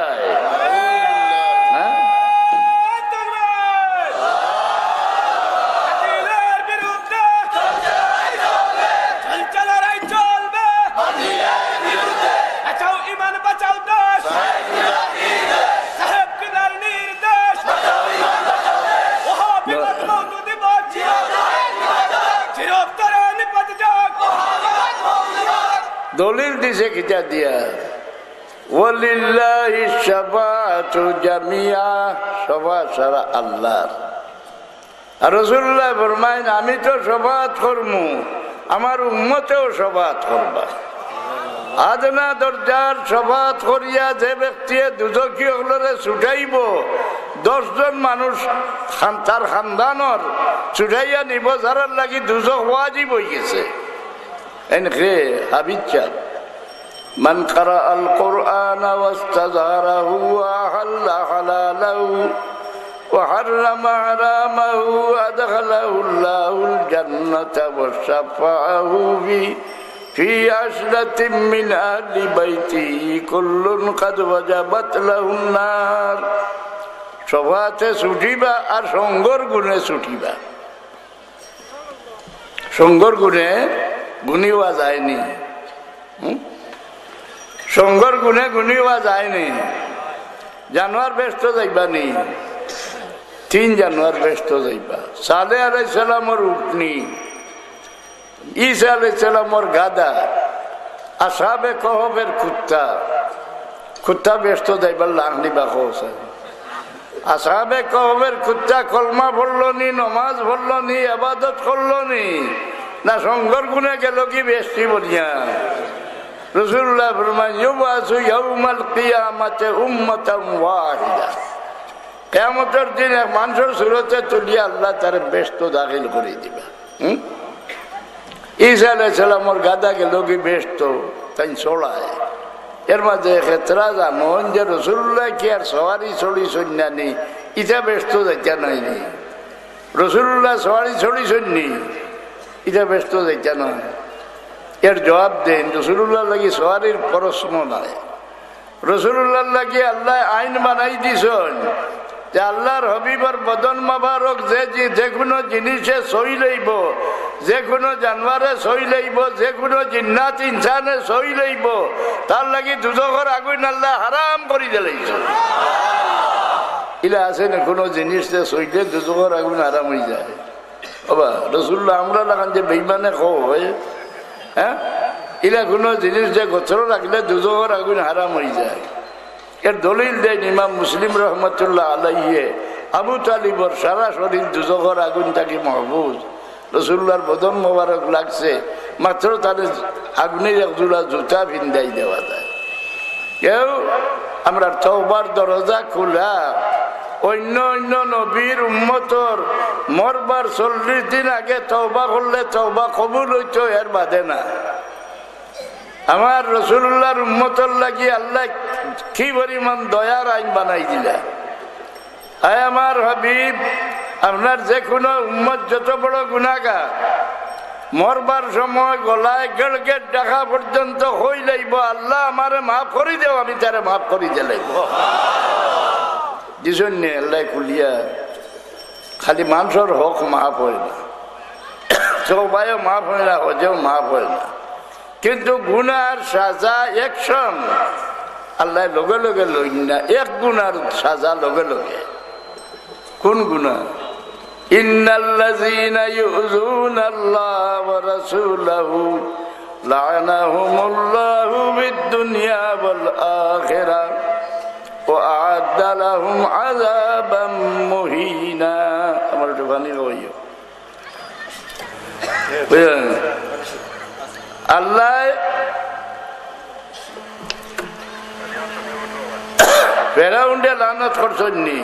Speaker 1: দলিল দিছে কিতা দিয়া, ওয়ালিল্লাহি শাফাআতু জামিয়া, শফাআত সারা আল্লাহর। আর রাসূলুল্লাহ ফরমায় আমি তো শফাআত করমু, আমার উম্মতেও শফাআত করবা। আদনা দরজার শফাআত করিয়া যে ব্যক্তি দুজকি হলরে ছুটাইব, 10 জন মানুষ তার খানদানর ছুটাইয়া নিব, যারার লাগি দুজক ওয়াজিব হয়ে গেছে। এনকে হাবিচ্ছা মান কারা আল কোরআন ওয়াস্তাযারাহু ওয়া হাল্লা হালালাহু ওয়া হাররামা হারামাহু আদখালাহু আল্লাহুল জান্নাতা ওয়া শাফাআহু ফি আশরাতিন মিন আহলি বাইতিহি কুল্লুন কাদ ওয়াজাবাত লাহুন নার। শফাআতে ছুটিবা আর সঙ্গর গুণে ছুটিবা। সঙ্গর গুণে গুণী হওয়া যায়নি, সঙ্গর গুণে গুণী হওয়া যায়নি। জানোয়ার ব্যস্ত যাইবানি, 3 জানোয়ার ব্যস্ত যাইবা। সালেহ আলাইহিস সালামের উটনি, ঈসা আলাইহিস সালামের গাদা, আসহাবে কহফের কুত্তা, কুত্তা ব্যস্ত যাইবার লাংনি বা খোসা। আসহাবে কহফের কুত্তা কলমা পড়লো নি, নমাজ পড়লো নি, ইবাদত করলো নি, না সঙ্গর গুণে গেল কি বেশি বলিয়া। রাসূলুল্লাহ ফরমান ইউবাসু ইয়াউমাল কিয়ামাতি উম্মাতান ওয়াহিদা, কিয়ামতের দিন এক মানুষের সুরতে তুলিয়া আল্লাহ তার বেহেশত দাখিল করে দিবা। ঈসা আলাইহিস সালামের গাদা গেল কি বেহেশত, তাই চড়ায়। এর মাঝে ক্ষেত্রা জানুন যে রাসূলুল্লাহ কি আর সওয়ারি চড়ি সন্ন্যানি, ইটা বেহেশত যাইতা নাইনি। রাসূলুল্লাহ সওয়ারি চড়ি সন্নি, ইটা বেহেশত যাইতা নয়। এর জবাব দেন, রাসূলুল্লাহ লাগি সওয়ারির প্রশ্ন নাই। রাসূলুল্লাহ লাগি আল্লাহ আইন বানাই দিছেন যে আল্লাহর হবিবর বদন মোবারক যে কোনো জিনিসে সই লইব, যে কোনো জানোয়ারে সই লইব, যে কোনো জিন্নাত ইনসানে সই লইব, তার লাগি দুজখের আগুন আল্লাহ হারাম করে দিলাইছে। ইলা আছে না কোনো জিনিসে সইলে দুজখের আগুন হারাম হয়ে যায়। বাবা রাসূলুল্লাহ আমরা লাগান যে বেঈমানে হয়, হ্যাঁ, ইলা কোনো জিনিস যে গোচর রাখলে দুজখের আগুন হারাম হয়ে যায়। এর দলিল দেন ইমাম মুসলিম রহমতুল্লাহ আলাইহি, আবু তালিবর সারা শরীর দুজখের আগুন থাকি মাহফুজ। রাসূলুল্লাহর বদন মোবারক লাগছে, মাত্র তাদের আগুনের একজোড়া জুতা ভিন্দাই দেওয়া যায়। কেউ আমরা তওবার দরজা খোলা, অন্য অন্য নবীর উম্মতর মরবার 40 দিন আগে তওবা করলে তওবা কবুল হইতো, এর বাদে না। আমার রাসূলুল্লাহর উম্মতর লাগি আল্লাহ কি পরিমাণ দয়ার আইন বানাই দিলা। আয় আমার হাবিব, আপনার যে কোনো উম্মত যত বড় গুনাহগার, মরবার সময় গলায় গেড়গেট ডাকা পর্যন্ত হই লাইব, আল্লাহ আমারে মাফ করি দেও, আমি তারে মাফ করি দে লাইব। দিছন নে আল্লাহ কুলিয়া, খালি মানুষের হক মাফ হয় না, তওবায়ও মাফ হয় না, হজেও মাফ হয় না, কিন্তু গুনার সাজা একশন আল্লাহ লগে লগে লই না। এক গুনার সাজা লগে লগে। কোন গুনাহ? ইন্নাল্লাযীনা ইউযুনাল্লাহ ওয়া রাসূলাহু লা'নাহুমুল্লাহু বিদ-দুনিয়া ওয়াল আখিরাহ ওয়া আ'আদ্দা লাহুম আযাবাম মুহিনা। আমার একটু পানি লইও। আল্লাহ ফেরাউনকে লানত করছেননি,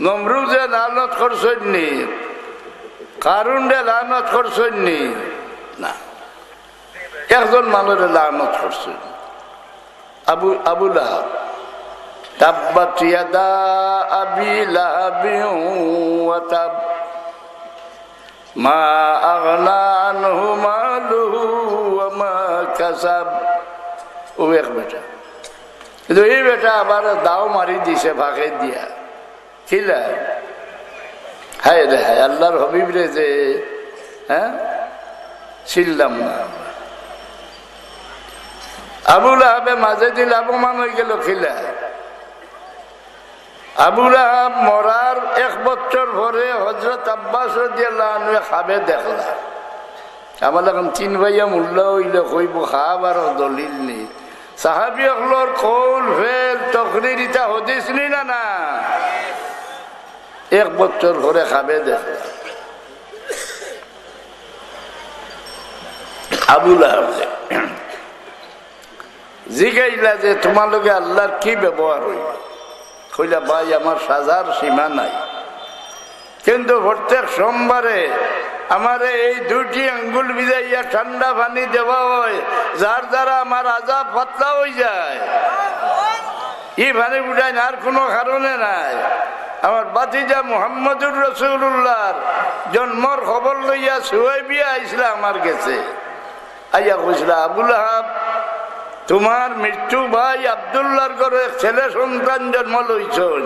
Speaker 1: নমরুদে লানত করছেননি, কারুনকে লানত করছেননি, না, একজন মানুষের লানত করছেন, আবু লাহাব। তাব্বাত ইয়াদা আবি লাহাবিন ওয়া তাব মা আগনা আনহু মালুহু ওয়া মা কাসাব। ও এক বেটা, কিন্তু এই বেটা আবার দাও মারি দিছে ফাঁকে দিয়া। খিলা হায় রে হায়, আল্লাহর হবিব রে যে, হ্যাঁ, ছিলাম না। আবু লাহাবে মাঝে দিল অপমান হয়ে গেল। খিলা আবু লাহাব মরার 1 বছর পরে হযরত আব্বাস রাদিয়াল্লাহু আনহু খাবে দেখলা। আমার এখন 3 ভাইয়া মুল্লা হইলে কইব খাবার দলিল নেই। সাহাবী হলর কৌল ফেল তকরির ইটা হদিস নি না না, 1 বছর পরে খাবে দেখলা। আবু লাহাব জিগাইলা যে তোমার লগে আল্লাহর কি ব্যবহার হইল? কইলা ভাই আমার সাজার সীমা নাই, কিন্তু প্রত্যেক সোমবারে আমারে এই 2টি আঙ্গুল ভিজাইয়া ঠান্ডা পানি দেওয়া হয়, যার দ্বারা আমার আযাব পাতলা হয়ে যায়। এই পানি উঠাই আর কোনো কারণে নাই। আমার বাতিজা মুহাম্মদুর রাসূলুল্লাহর জন্মর খবর লইয়া সুহাইবিয়া আইসলা আমার কাছে। আইয়া কইসলা, আবু লাহাব তোমার মৃত্যু ভাই আব্দুল্লাহর ঘরে ছেলে সন্তান জন্ম লইছেন।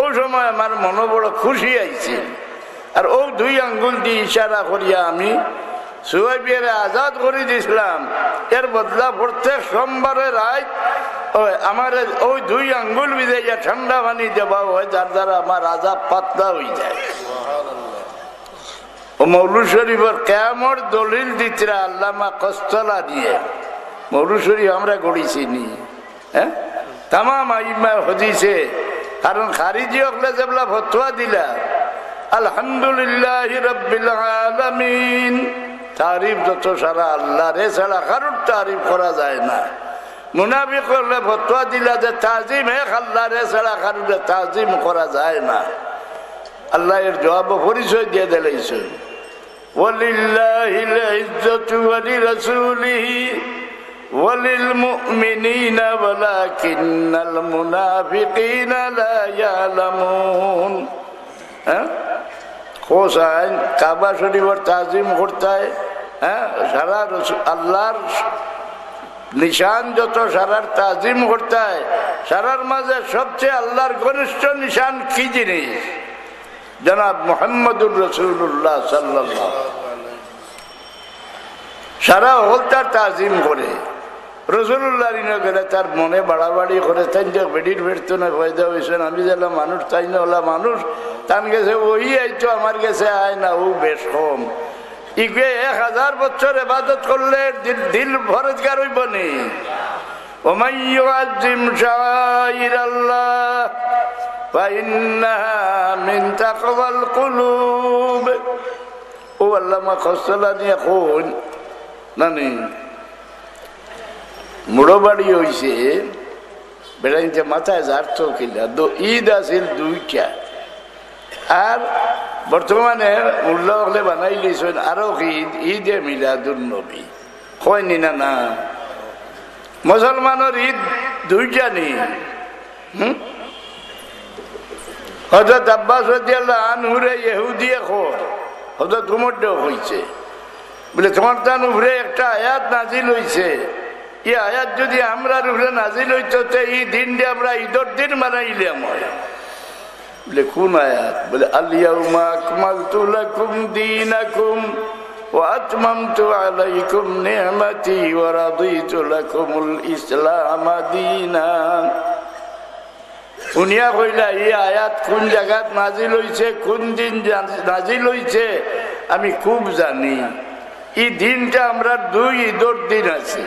Speaker 1: ওই সময় আমার মনে বড় খুশি আইছে। আর ও 2 আঙ্গুল দিয়ে ইশারা করিয়া আমি সুহাইবের আজাদ করে দিয়েছিলাম। এর বদলা প্রত্যেক সোমবারে রাত আমার ওই 2 আঙ্গুল ভিজাইয়া ঠান্ডা পানি দেওয়া হয়, যার দ্বারা আমার আজাব পাতলা হয়ে যায়। ও মৌলুদ শরীফের কেমন দলিল দিতরা আল্লামা কস্তলা দিয়ে। মৌলুদ শরীফ আমরা গড়িছি নি, হ্যাঁ তামাম আইমা হদিছে। কারণ খারিজি হকলে যেগুলা ফতোয়া দিলা আলহামদুলিল্লাহ রাব্বিল আলামিন, তারিফ যত সারা আল্লাহর, এছাড়া কারোর তারিফ করা যায় না। মুনাফিক করলে ফতোয়া দিলা যে তাজিম এক আল্লাহর, এছাড়া কারোর তাজিম করা যায় না। আল্লাহ এর জবাব পরিচয় দিয়ে দিলেছে, ওয়ালিল্লাহিল ইজ্জাতু ওয়ালিরাসূলিহি ওয়ালিল মুমিনিনা ওয়ালাকিন্নাল মুনাফিকিনা লা ইয়ালামুন। হ্যাঁ হোসাইন কাবা শরীফের তাজিম করতে হয়, হ্যাঁ সারা আল্লাহর নিশান যত সারার তাজিম করতে হয়। সারার মাঝে সবচেয়ে আল্লাহর ঘনিষ্ঠ নিশান কি জিনিস? জনাব মুহাম্মদুর রাসূলুল্লাহ সাল্লাল্লাহু আলাইহি ওয়াসাল্লাম। সারা হল তার তাজিম করে। রসুল্লাহ গেলে তার মনে বাড়াবাড়ি করে, তাই যে বেডির বেড়তো না ফয়দা হয়েছেন। আমি যেলাম মানুষ, তাই না ওলা মানুষ তান গেছে ওই আইতো, আমার গেছে আয় না, ও বেশ কম। ইগে 1000 বছর ইবাদত করলে দিল ফরজগার হইব নি। ওমান ইউআযযিম শাআইরাল্লাহ ফাইন্নাহা মিন তাকওয়াল কুলুব। ও আল্লামা খসলা নিয়ে কোন নানি মুড়ো বাড়ি হয়েছে বেড়াইতে মাথায় যার্থ কিনা। ঈদ আছিল 2টা, আর বর্তমানে উল্লাহ হলে বানাই লিছেন আরো ঈদ, ঈদে মিলাদুন নবী কয়নি না? না, মুসলমানের ঈদ 2টা নেই। হযরত আব্বাস রাদিয়াল্লাহু আনহুরে ইহুদিয়ে কয়, হযরত উমর দেও হইছে বলে তোমার তার উপরে একটা আয়াত নাজিল হইছে, এই আয়াত যদি আমরা উপরে নাজিল হইতো তো এই দিনটা আমরা ঈদের দিন মানাইলাম হয়। বলে কোন আয়াত? বলে আল-ইয়াউমা আকমালতু লাকুম দীনাকুম ওয়া আতমামতু আলাইকুম নি'মাতি ওয়া রাদিতু লাকুমুল ইসলাম দীনান। শুনিয়া কইলা এই আয়াত কোন জায়গাত নাজিল হইছে, কোন দিন নাজিল হইছে আমি খুব জানি। এই দিনটা আমরা 2 ঈদের দিন আছে।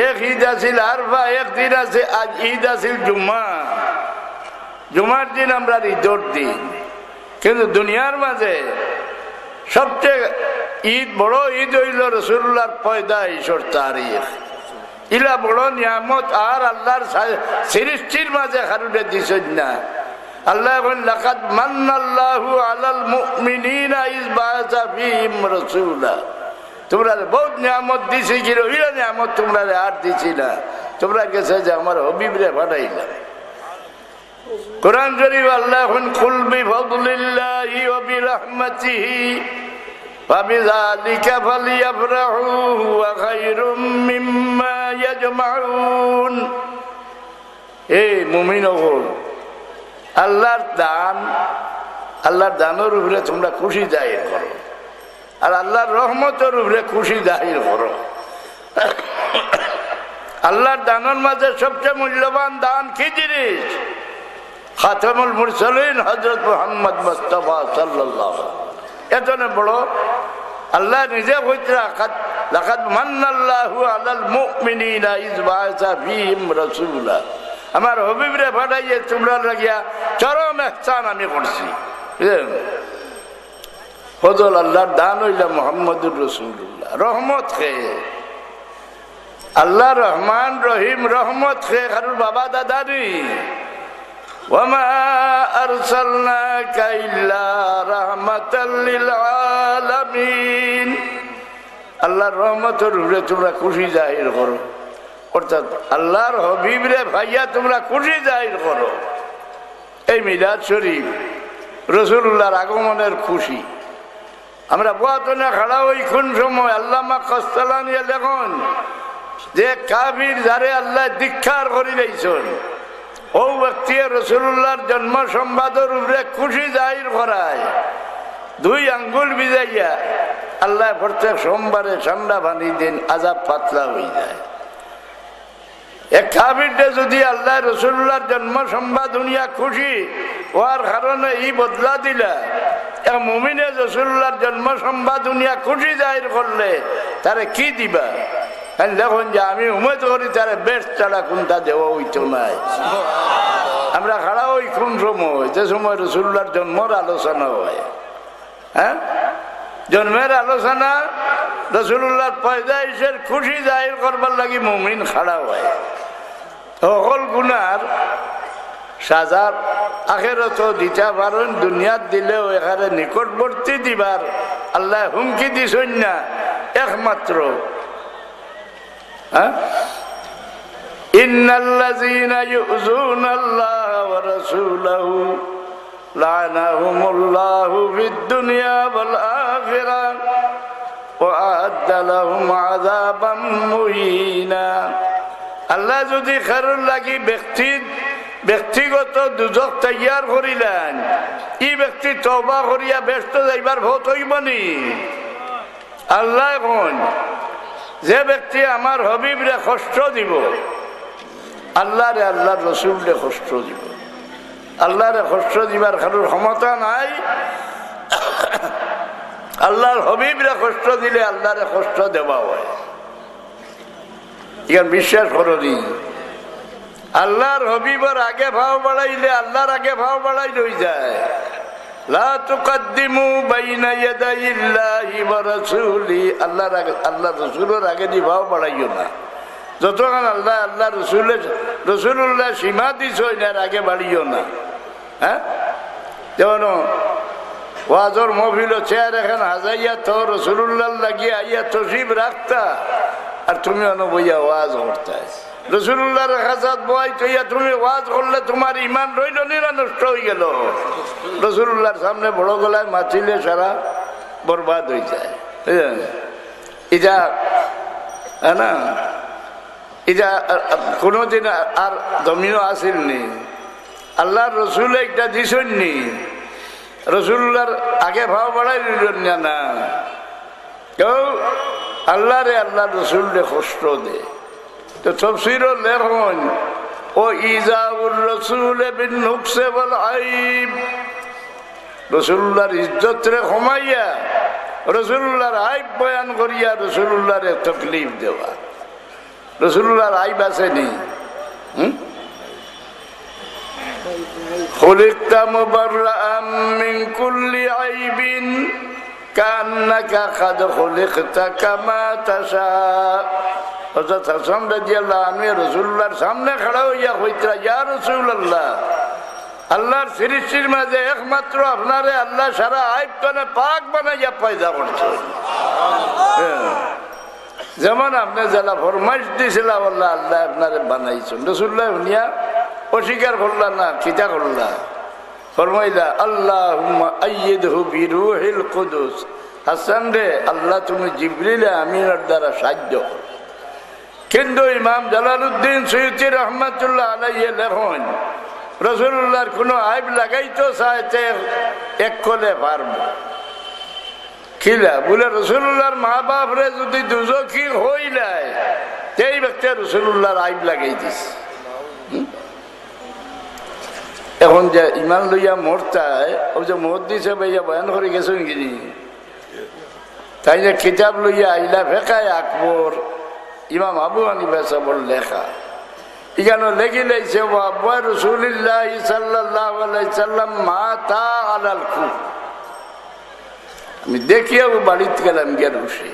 Speaker 1: এক ঈদ আছিল আরফা, এক দিন আছে আজ ঈদ আছিল জুমা। জুমার দিন আমরা ঈদের দিন। কিন্তু দুনিয়ার মাঝে সবচেয়ে ঈদ, বড় ঈদ হইল রাসূলুল্লাহর পয়দাইশের তারিখ। ইলা বড় নিয়ামত আর আল্লাহর সৃষ্টির মাঝে কারুরে দিছেন না। আল্লাহ বলেন লাকাদ মান্নাল্লাহু আলাল মুমিনিনা ইয বাআসা ফীহিম রাসূলা। তোমরা বহুত নিয়ামত দিছি, কিন্তু ইলা নিয়ামত তোমরা আর দিছি না। তোমরা গেছে যে আমার হাবিবরে পাঠাইলা। কোরআন শরীফ আল্লাহ কুল বিফাদলিল্লাহি ওয়া বিরহমাতিহি ফাবিযালিকা ফালইফরাহু ওয়া খায়রুম মিম্মা ইয়াজমাউন। হে মুমিনগণ, আল্লাহর দান, আল্লাহর দানের উপরে তোমরা খুশি জাহির করো, আর আল্লাহর রহমতের উপরে খুশি জাহির করো। আল্লাহর দানের মাঝে সবচেয়ে মূল্যবান দান কি জিনিস? খাতামুল মুরসালিন হযরত মুহাম্মদ মুস্তাফা সাল্লাল্লাহু আলাইহি ওয়াসাল্লাম। এতনে বড় আল্লাহ নিজে কইতে লাকাদ মান্নাল্লাহু আলাল মুমিনিনা ইয বাআসা ফীহিম রাসূলা। আমার হাবিবরে পাঠাইয়ে তোমরা লাগিয়া চরম ইহসান আমি করছি। ফজল আল্লাহর দান হইল মুহাম্মদুর রাসূলুল্লাহ। রহমত খেয়ে আল্লাহ রহমান রহিম, রহমত খেয়ে কারোর বাবা দাদা নেই। ওয়ামা আরসালনাকা ইল্লা রাহমাতাল লিল আলামিন। আল্লাহর রহমতের উপরে তোমরা খুশি জাহির করো, অর্থাৎ আল্লাহর হাবিবরে ভাইয়া তোমরা খুশি জাহির করো। এই মিলাদ শরীফ রাসূলুল্লাহর আগমনের খুশি। আমরা বুয়াতনে খাড়া হই কোন সময় আল্লামা কস্তালানি লেখন যে কাফির যারে আল্লাহ দীক্ষার করি দিয়েছেন, ও ব্যক্তি রাসূলুল্লাহর জন্ম সংবাদের উপরে খুশি জাহির করায়। 2 আঙ্গুল ভিজাইয়া আল্লাহ প্রত্যেক সোমবারে ঠান্ডা পানি দিন, আযাব পাতলা হয়ে যায়। এক কাফিরটা যদি আল্লাহ রাসূলুল্লাহর জন্ম সংবাদ দুনিয়া খুশি হওয়ার কারণে এই বদলা দিলা, এক মুমিনে রাসূলুল্লাহর জন্ম সংবাদ দুনিয়া খুশি জাহির করলে তারে কি দিবা? দেখুন যে আমি উমেদ করি তারে বেশ ছাড়া কোনটা দেওয়া হইতো নাই। আমরা খাড়া ওই কোন সময়, যে সময় রাসূলুল্লাহর জন্মর আলোচনা হয়, হ্যাঁ, জন্মের আলোচনা, রাসূলুল্লাহর পয়দাইশের খুশি জাহির করবার লাগি মুমিন খাড়া হয়। সকল গুনার সাজা আখিরাত দিতে পারেন, দুনিয়াত দিলেও এখানে নিকটবর্তী দিবার আল্লাহ হুমকি দিছেন না একমাত্র। ইন্নাল্লাযীনা ইউযুনাল্লাহা ওয়া রাসূলাহু লা'নাহুমুল্লাহু ফিদ-দুনিয়া ওয়াল আখিরাহ ওয়া আ'আদ্দা লাহুম আযাবাম মুহিনা। আল্লাহ যদি খারুর লাগি ব্যক্তিগত দুজক তৈয়ার করিলেন, ই ব্যক্তি তওবা করিয়া ব্যস্ত যাইবার ভোট হইবনি। আল্লাহ কোন যে ব্যক্তি আমার হবিবরে কষ্ট দিব, আল্লাহরে আল্লাহর রাসূলরে কষ্ট দিব, আল্লাহরে কষ্ট দিবার কারোর ক্ষমতা নাই। আল্লাহর হবিবরে কষ্ট দিলে আল্লাহরে কষ্ট দেওয়া হয়। এখন বিশ্বাস করি, আল্লাহর হবিবের আগে ভাও বাড়াইলে আল্লাহর আগে ভাও বাড়াই রয়ে যায়। লা তুকাদ্দিমু বাইনা ইয়াদাইল্লাহি ওয়া রাসূলি, আল্লাহর আগে, আল্লাহর রাসূলের আগে দি ভাও বাড়াইও না। যতক্ষণ আল্লাহ আল্লাহ রাসূলুল্লাহ সীমা দিছই না, আগে বাড়িও না। হ্যাঁ, যেমন ওয়াজর মহফিল চেয়ার এখন হাজাইয়া তো রাসূলুল্লাহ লাগিয়ে আইয়া তশরিফ রাখতা, আর তুমি বইয়া ওয়াজ করতে। রাসূলুল্লাহর হাজাত বই তৈয়া তুমি ওয়াজ করলে তোমার ইমান রইল না নষ্ট হয়ে গেল। রাসূলুল্লাহর সামনে বড় গলায় মাতিলে সারা বরবাদ হয়ে যায়। এটা না, এটা কোনোদিন আর দমিও আসেননি। আল্লাহর রসুল একটা দিছেননি, রাসূলুল্লাহর আগে ভাও বাড়াই দিলেন না। কেউ আল্লাহরে আল্লাহ রসুলরে কষ্ট দে। তো তাফসীরও লেখন ও ইজাউর রাসূল বিন নুকসে ওয়াল আইব, রাসূলুল্লাহর ইজ্জতরে কমাইয়া রাসূলুল্লাহর আইব বয়ান করিয়া রাসূলুল্লাহরে তকলিফ দেওয়া। রাসূলুল্লাহর আইব আসেনি। খুলিকতা মুবাররাআম মিন কুল্লি আইবিন কান্নাকা কাদ খুলিকতা কামা তাশা। হযরত হাসান রাদিয়াল্লাহু আনহু রাসূলুল্লাহর সামনে খাড়া হইয়া কইতরা, ইয়া রাসূলুল্লাহ, আল্লাহর সৃষ্টির মাঝে একমাত্র আপনারে আল্লাহ সারা আইব কানে পাক বানাইয়া পয়দা করছে। যেমন আপনি যারা ফরমাইশ দিয়েছিলাম আল্লাহ আল্লাহ আপনারে বানাইছেন। রাসূলুল্লাহ শুনিয়া অস্বীকার করলা না, খিতা করলা, ফরমাইলা আল্লাহুম্মা আইয়িদহু বিরূহিল কুদুস, হাসান রে আল্লাহ তুমি জিবরিল আমিনের দ্বারা সাহায্য করো। কিন্তু ইমাম জালালউদ্দিন সুয়ুতী রহমাতুল্লাহ আলাইহি লেখেন, রাসূলুল্লাহর কোনো আইব লাগাইতো চাইতে এক কলে পারবো খিলা বলে রাসূলুল্লাহর মা বাপ রে যদি দুজখী হই যায়, সেই ব্যক্তি রাসূলুল্লাহর আইব লাগাই দিস। এখন যে ইমান লইয়া মরতায়, ওই যে মুহাদ্দিসে ভাইয়া বয়ান করে গেছেন কিনি, তাই যে কিতাব লইয়া আইলা ফেকায় আকবর ইমাম আবু হানিফা সাহেবের লেখা, এখানে লেখি লাইছে ওয়া রাসূলুল্লাহ সাল্লাল্লাহু আলাইহি সাল্লাম মাতা আলাল কুফ। আমি দেখিয়া বাড়িতে গেলাম, গিয়ে বসে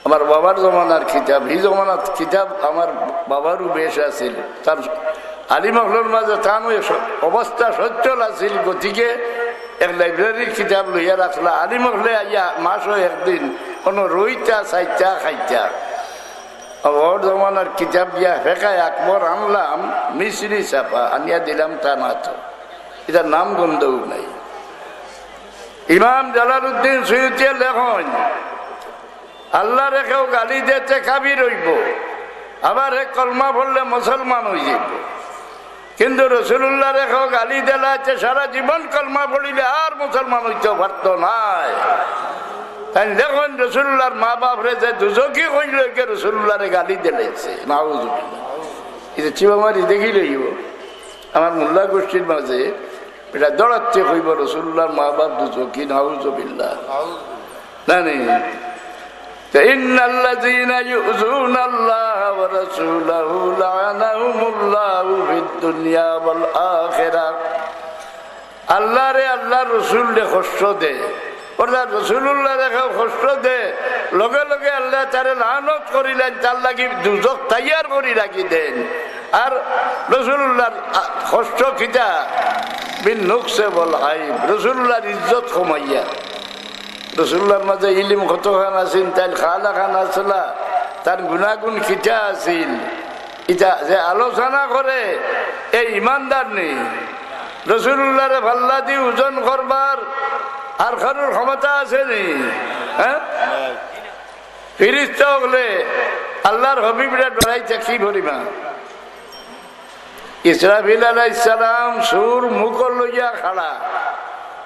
Speaker 1: আমার বাবার জমানার কিতাব, এই জমানার কিতাব আমার বাবারও বেশ আছিল, তার আলিমহলের মাঝে তার অবস্থা সচ্ছল আছিল, গতিকে এক লাইব্রেরির কিতাব লইয়া রাখলা। আলিমহলে আইয়া মাসও একদিন কোনো রইতা চাইতা খাইতা। ওর জমানার কিতাব গিয়া ফেকায় আকবর আনলাম, মিশরি চাপা আনিয়া দিলাম, তা না তো এটার নাম গন্ধও নাই। ইমাম জালালউদ্দিন সুয়ুতী লেখন, আল্লাহ রেখেও গালি দিতে কাবির হইব, আবার কলমা পড়লে মুসলমান হয়ে যাব। কিন্তু রসুল্লাহ রেখো গালি দেলাচ্ছে সারা জীবন কলমা পড়িলে আর মুসলমান হইতে পারত নাই। তাই দেখুন রসুল্লাহর মা বাপরে যে দুজকি হইল রসুল্লাহরে গালি দিলাইছে নাউজুবিল্লাহ। এটা চিবামারি দেখি লইব আমার মোল্লা গোষ্ঠীর মাঝে এটা দৌড়াচ্ছে হইব রসুল্লাহর মা বাপ দুজকি নাউজুবিল্লাহ জানি। إن الذين يؤذون الله ورسوله لعنهم الله في الدنيا والآخرة। আল্লাহ রে আল্লাহ রসুল রে কষ্ট দে, অর্থাৎ রসুল্লাহ রেখে কষ্ট দে, লগে লগে আল্লাহ তারে লানত করিলেন, তার লাগি দুজক তৈয়ার করি রাখি দেন। আর রসুল্লাহর কষ্ট খিতা বিন নুকসে বল আইব, রসুল্লাহর ইজ্জত কমাইয়া। রসুল্লাহর মাঝে ইলিম কতখান আছিল, তাই খালা খান আসলা, তার গুণাগুণ খিটা আছিল, ইটা যে আলোচনা করে এই ইমানদার নেই। রসুল্লাহরে ভাল্লা দি ওজন করবার আর কারোর ক্ষমতা আছে নি? হ্যাঁ, ফিরিস্তা হলে আল্লাহর হবিবরা ডরাইতে কি ভরিমা। ইসরাফিল আলাইহিস সালাম সুর মুখ লইয়া খাড়া,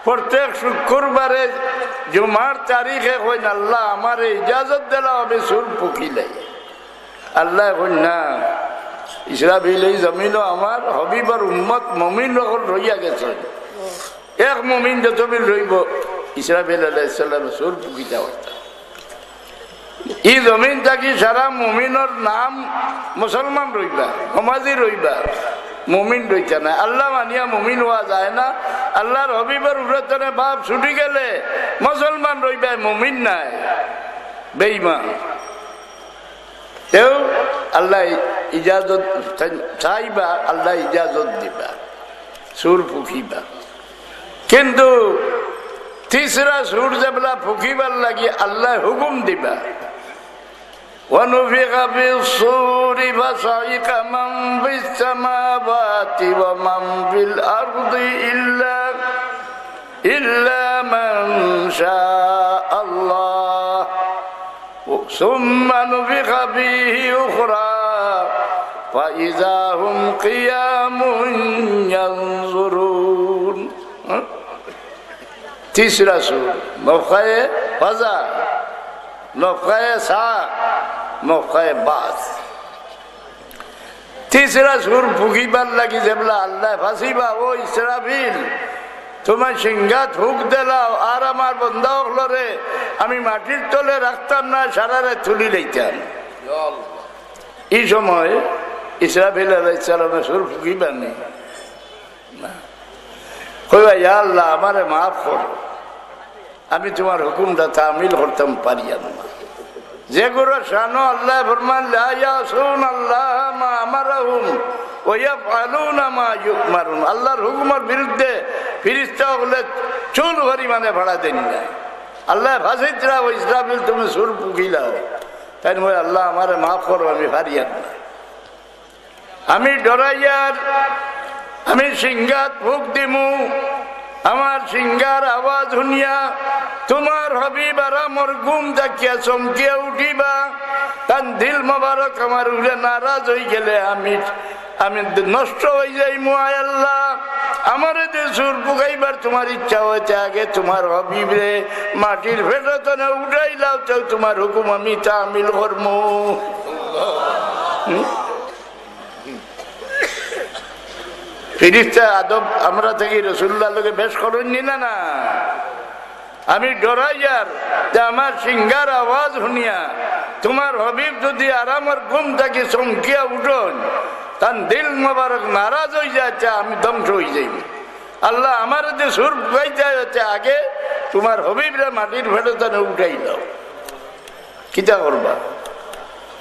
Speaker 1: প্রত্যেক শুক্রবারে জুমার তারিখে কইন আল্লাহ আমার ইজাজত দিলা হবে সুর ফুকিলে। আল্লাহ কইন না, ইসরাফিল এই জমিনও আমার হবিবর উম্মত মমিন লোক রইয়া গেছে, এক মমিন যতবিল রইব ইসরাফিল আলাইহিস সালাম সুর ফুকিতে হইতা। এই জমিন থাকি সারা মমিনের নাম মুসলমান রইবা, সমাজি রইবা, মুমিন রইছে না। আল্লাহ মানিয়া মুমিন হওয়া যায় না। আল্লাহর হবিবের উরতনে বাপ ছুটি গেলে মুসলমান রইবা, মুমিন নাই, বেঈমান। তেও আল্লাহ ইজাজত চাইবা, আল্লাহ ইজাজত দিবা, সুর ফুকিবা। কিন্তু তিসরা সুর যেবেলা ফুকিবার লাগি আল্লাহ হুকুম দিবা, ونفخ في الصور فصعق من في السماوات ومن في الأرض إلا من شاء الله ثم نفخ فيه أخرى فإذا هم قيام ينظرون। तीसरा सूर मौक़े फज़ा, मौक़े साक़, मौक़े बास। तीसरा सूर फुकीबार लगी जेबला अल्लाह फासिबा ओ इस्राफिल তোমার সিংহাত হুক দিলাও আর আমার বন্ধা হলরে আমি মাটির তলে রাখতাম না, সারারে তুলি লইতাম। এই সময় ইসরাফিল আলাইহিস সালামের সুর ফুকিবার নেই, কইবা ইয়া আল্লাহ আমারে মাফ করো, আমি তোমার হুকুমটা তামিল করতাম পারি না। যেগুলো শানো আল্লাহ ফরমান লা ইয়াসুন আল্লাহ মা আমারহুম ওয়া ইয়াফআলুনা মা ইউমারুন। আল্লাহর হুকুমের বিরুদ্ধে ফেরেশতা হলে চুল পরিমাণে ভাড়া দেন না। আল্লাহ ফাসিদরা ও ইসরাফিল তুমি সুর ফুকিলাও, তাই বলে আল্লাহ আমারে মাফ করো, আমি পারি না, আমি ডরাইয়ার, আমি সিংহাত ফুক দিমু, আমার সিংহার আওয়াজ শুনিয়া তোমার হবিব আর আমার ঘুম দেখিয়া চমকিয়া উঠিবা, তার দিল মোবারক আমার উড়ে নারাজ হয়ে গেলে আমি নষ্ট হয়ে যাই। মুআয় আল্লাহ আমার সুর পুকাইবার তোমার ইচ্ছা হয়েছে, আগে তোমার হবিব রে মাটির ফেরতনে উঠাইলাও, তো তোমার হুকুম আমি তামিল করবো। ফিরিস্তা আদব আমরা থেকে রসুল্লাহ লোকে বেশ করেননি না না। আমি ডরাইয়ার যে আমার সিংহার আওয়াজ শুনিয়া তোমার হবিব যদি আরামের ঘুম থাকি চমকিয়া উঠন, তার দিল মোবারক নারাজ হয়ে যাচ্ছে, আমি ধ্বংস হয়ে যাই। আল্লাহ আমার যে সুর গাইতে হচ্ছে, আগে তোমার হবিবরা মাটির ফেরতনে উঠাই দাও, কিতা করবা?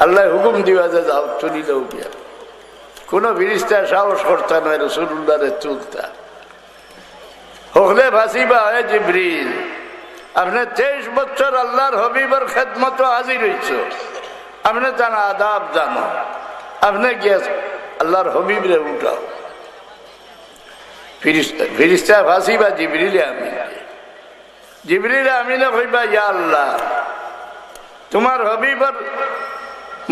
Speaker 1: আল্লাহ হুকুম দিবা যে যাও চুরি দাও গিয়া। কোন ফিরিস্তা সাহস করতে নয় রাসূলুল্লাহরে তুলতা। হলে ভাসিবা হয় জিবরিল, আপনি 23 বছর আল্লাহর হবিবের খেদমত হাজির হয়েছ, আপনি জানা আদাব জানো, আপনি গিয়ে আল্লাহর হবিবরে উঠাও। ফিরিস্তা ভাসিবা জিবরিল আমিন, জিবরিল আমিনে কইবা ইয়া আল্লাহ তোমার হবিবের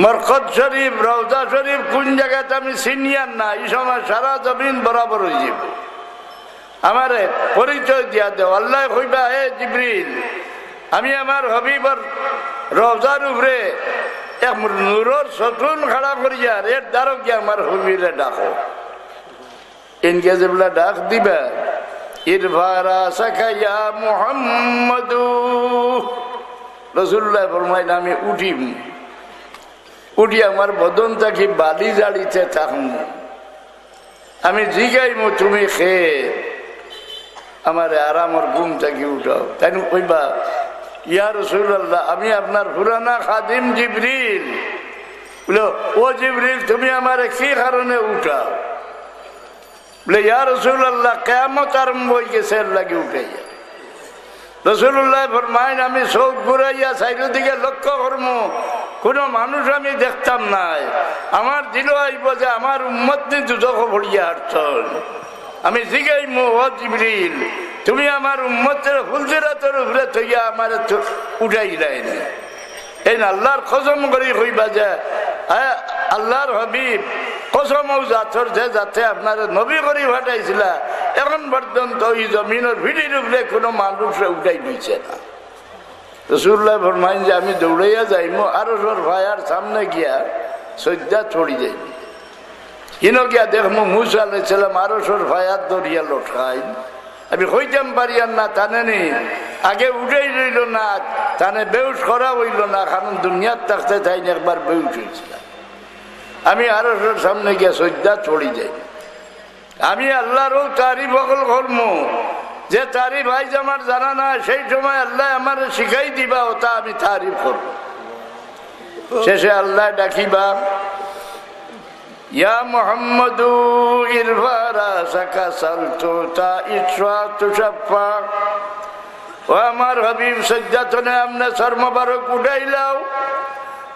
Speaker 1: মরকত শরীফ রওজা শরীফ কোন জায়গাতে আমি সিনিয়র না, এই সময় সারা জমিন বরাবর হয়ে যাব। আমারে পরিচয় দিয়া দেও। আল্লাহ কইবা, হে জিবরিল, আমি আমার হবিবর রওজার উপরে এক নূরের সতুন খাড়া করিয়া এর দ্বারক গিয়ে আমার হবিরে ডাকো। ইনকে যেগুলা ডাক দিবা, ইরফারা সাকাইয়া মুহাম্মাদু, রাসূলুল্লাহ ফরমাইলেন আমি উঠি আমার বদন থাকি বালি জাড়িতে থাকুন, আমি জিগাইমু তুমি খেয়ে আমার আরামর ঘুম থাকি উঠাও। তাই কইবা, ইয়া রাসূলুল্লাহ, আমি আপনার পুরানা খাদিম জিবরিল। বলো, ও জিবরিল, তুমি আমার কি কারণে উঠাও? বলে, ইয়া রাসূলুল্লাহ, কিয়ামত আরম্ভ হয়ে গেছে, এর লাগি উঠাইয়া। রাসূলুল্লাহ ফরমাইন, আমি চোখ ঘুরাইয়া চারিদিকে লক্ষ্য করবো, কোন মানুষ আমি দেখতাম নাই। আমার দিল আইব যে আমার উম্মত নি দুজখ ভরিয়া হাঁটছন। আমি জিগাইমু, ও জিবরিল, তুমি আমার উম্মতের ফুলজিরাতের উপরে থইয়া আমার উঠাইলাই না। এই আল্লাহর কসম করি কইবা যে আল্লাহর হাবিব কসম জাতর যে যাতে আপনার নবী করি ফাটাইছিল, এখন পর্যন্ত এই জমিনের ভিড়ির উপরে কোনো মানুষ উঠাই দিচ্ছে না। রাসূলুল্লাহ ফরমাইন যে আমি দৌড়াইয়া যাইমু আরশের ভায়ার সামনে গিয়া সজ্জা ছড়ি যাইব। কিনো গিয়া দেখমু মুসা আলাইহিস সালাম আরশের ভায়ার দরিয়া লটকাই। আমি হইতাম পারিয়ান না, টানে নি আগে উঠেই রইল না, টানে বেউস করা হইল না, কারণ দুনিয়ার থাকতে তাই একবার বেউস হয়েছিল। আমি আরশের সামনে গিয়া সজ্জা ছড়ি যাই। আমি আল্লাহরও তারিফ বকল করমু, যে তারিফ আইজ আমার জানা না, সেই সময় আল্লাহ আমার শিখাই দিবা, ওটা আমি তারিফ করব। শেষে আল্লাহ ডাকিবা, ইয়া মুহাম্মাদু ইরফারা সাকা সালতুতা ইসরা তুশাফা। ও আমার হাবিব, সজ্জাতনে আমনে সর মোবারক উঠাইলাও।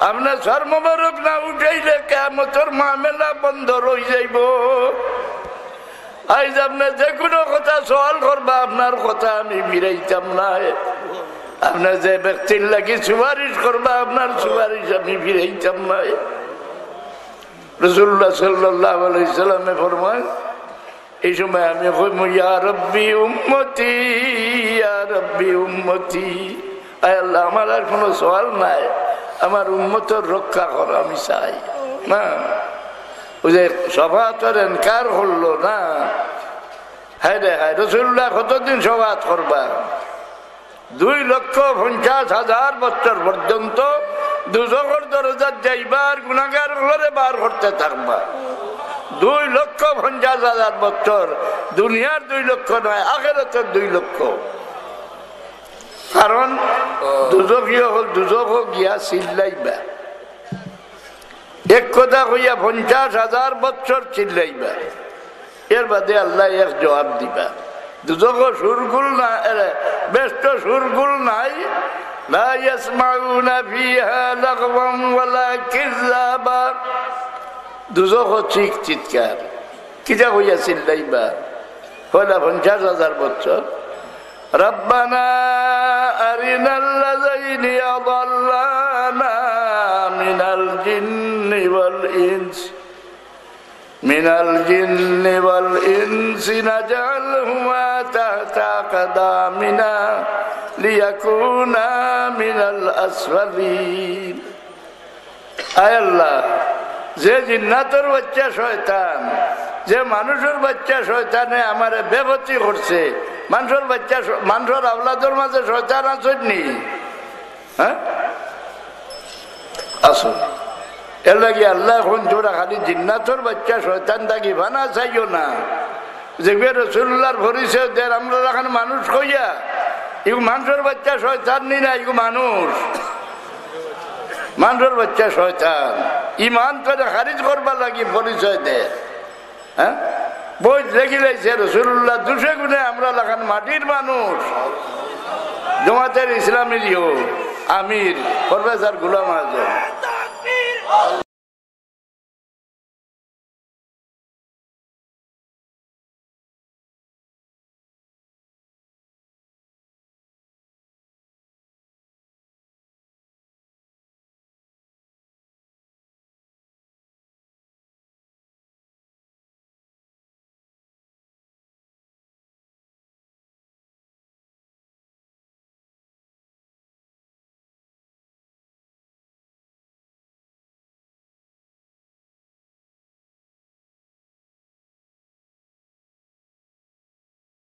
Speaker 1: আমনে সর মোবারক না উঠাইলে কিয়ামতের মামলা বন্ধ রই যাইব। আইজ আপনি যে কোনো কথা সওয়াল করবা, আপনার কথা আমি ফিরাইতাম না। আপনি যে ব্যক্তির লাগি সুপারিশ করবা, আপনার সুপারিশ আমি ফিরাইতাম না। রাসূলুল্লাহ সাল্লাল্লাহু আলাইহি সাল্লামে ফরমান, এই সময় আমি কইমু, ইয়া রাব্বি উম্মতি, ইয়া রাব্বি উম্মতি। আয় আল্লাহ, আমার আর কোনো সওয়াল নাই, আমার উম্মতের রক্ষা কর আমি চাই না। ওই যে সভাতের এনকার করলো না, হ্যাঁ রে হ্যাঁ, রাসূলুল্লাহ কতদিন সভাত করবা? 2,50,000 বছর পর্যন্ত দুজকের দরজার যাইবার গুনাহগার ঘরে বার করতে থাকবা। 2,50,000 বছর, দুনিয়ার 2 লক্ষ নয়, আখিরাতের 2 লক্ষ। কারণ দুজক গিয়া চিল্লাইবা, এক কথা কইয়া 50,000 বছর চিল্লাইবা, এর বাদে আল্লাহ এক জবাব দিবা। দুজক সুরগুল না, ব্যস্ত সুরগুল নাই। লা ইয়াসমাউনা ফিহা লাগওয়ান ওয়ালা কিযাবা। দুজক চিৎকার কিটা কইয়া চিল্লাইবা, কইলা 50,000 বছর। রব্বানা আরিনাল্লাযাইনি আযাল্লানা মিনাল জিন্নি ওয়াল ইনস নাজআলহুমা তাহতা আকদামিনা লিয়াকুনা মিনাল আসফালিন। আয় আল্লাহ, যে জিন্নাতের বাচ্চা শয়তান, যে মানুষের বাচ্চা শয়তানে আমারে বেভতি করছে, মানুষের আওলাদের মাঝে শয়তান আসেননি? হ্যাঁ, আসো। এর লাগে আল্লাহ এখন জোড়া খালি জিন্নাতর বাচ্চা শয়তান থাকি ভানা চাইও না। যে রাসূলুল্লাহর পরিচয় দেয় আমরা এখন মানুষ কইয়া, এগুলো মানুষের বাচ্চা শয়তান নি না, এগুলো মানুষের বাচ্চা শয়তান। ইমান করে খারিজ করবা লাগি পরিচয় দেয়। হ্যাঁ, বই দেখি লাইছে রাসূলুল্লাহ 200 গুণে আমরা লাগান মাটির মানুষ। জামাতের ইসলামের আমির প্রফেসর গোলাম আজম।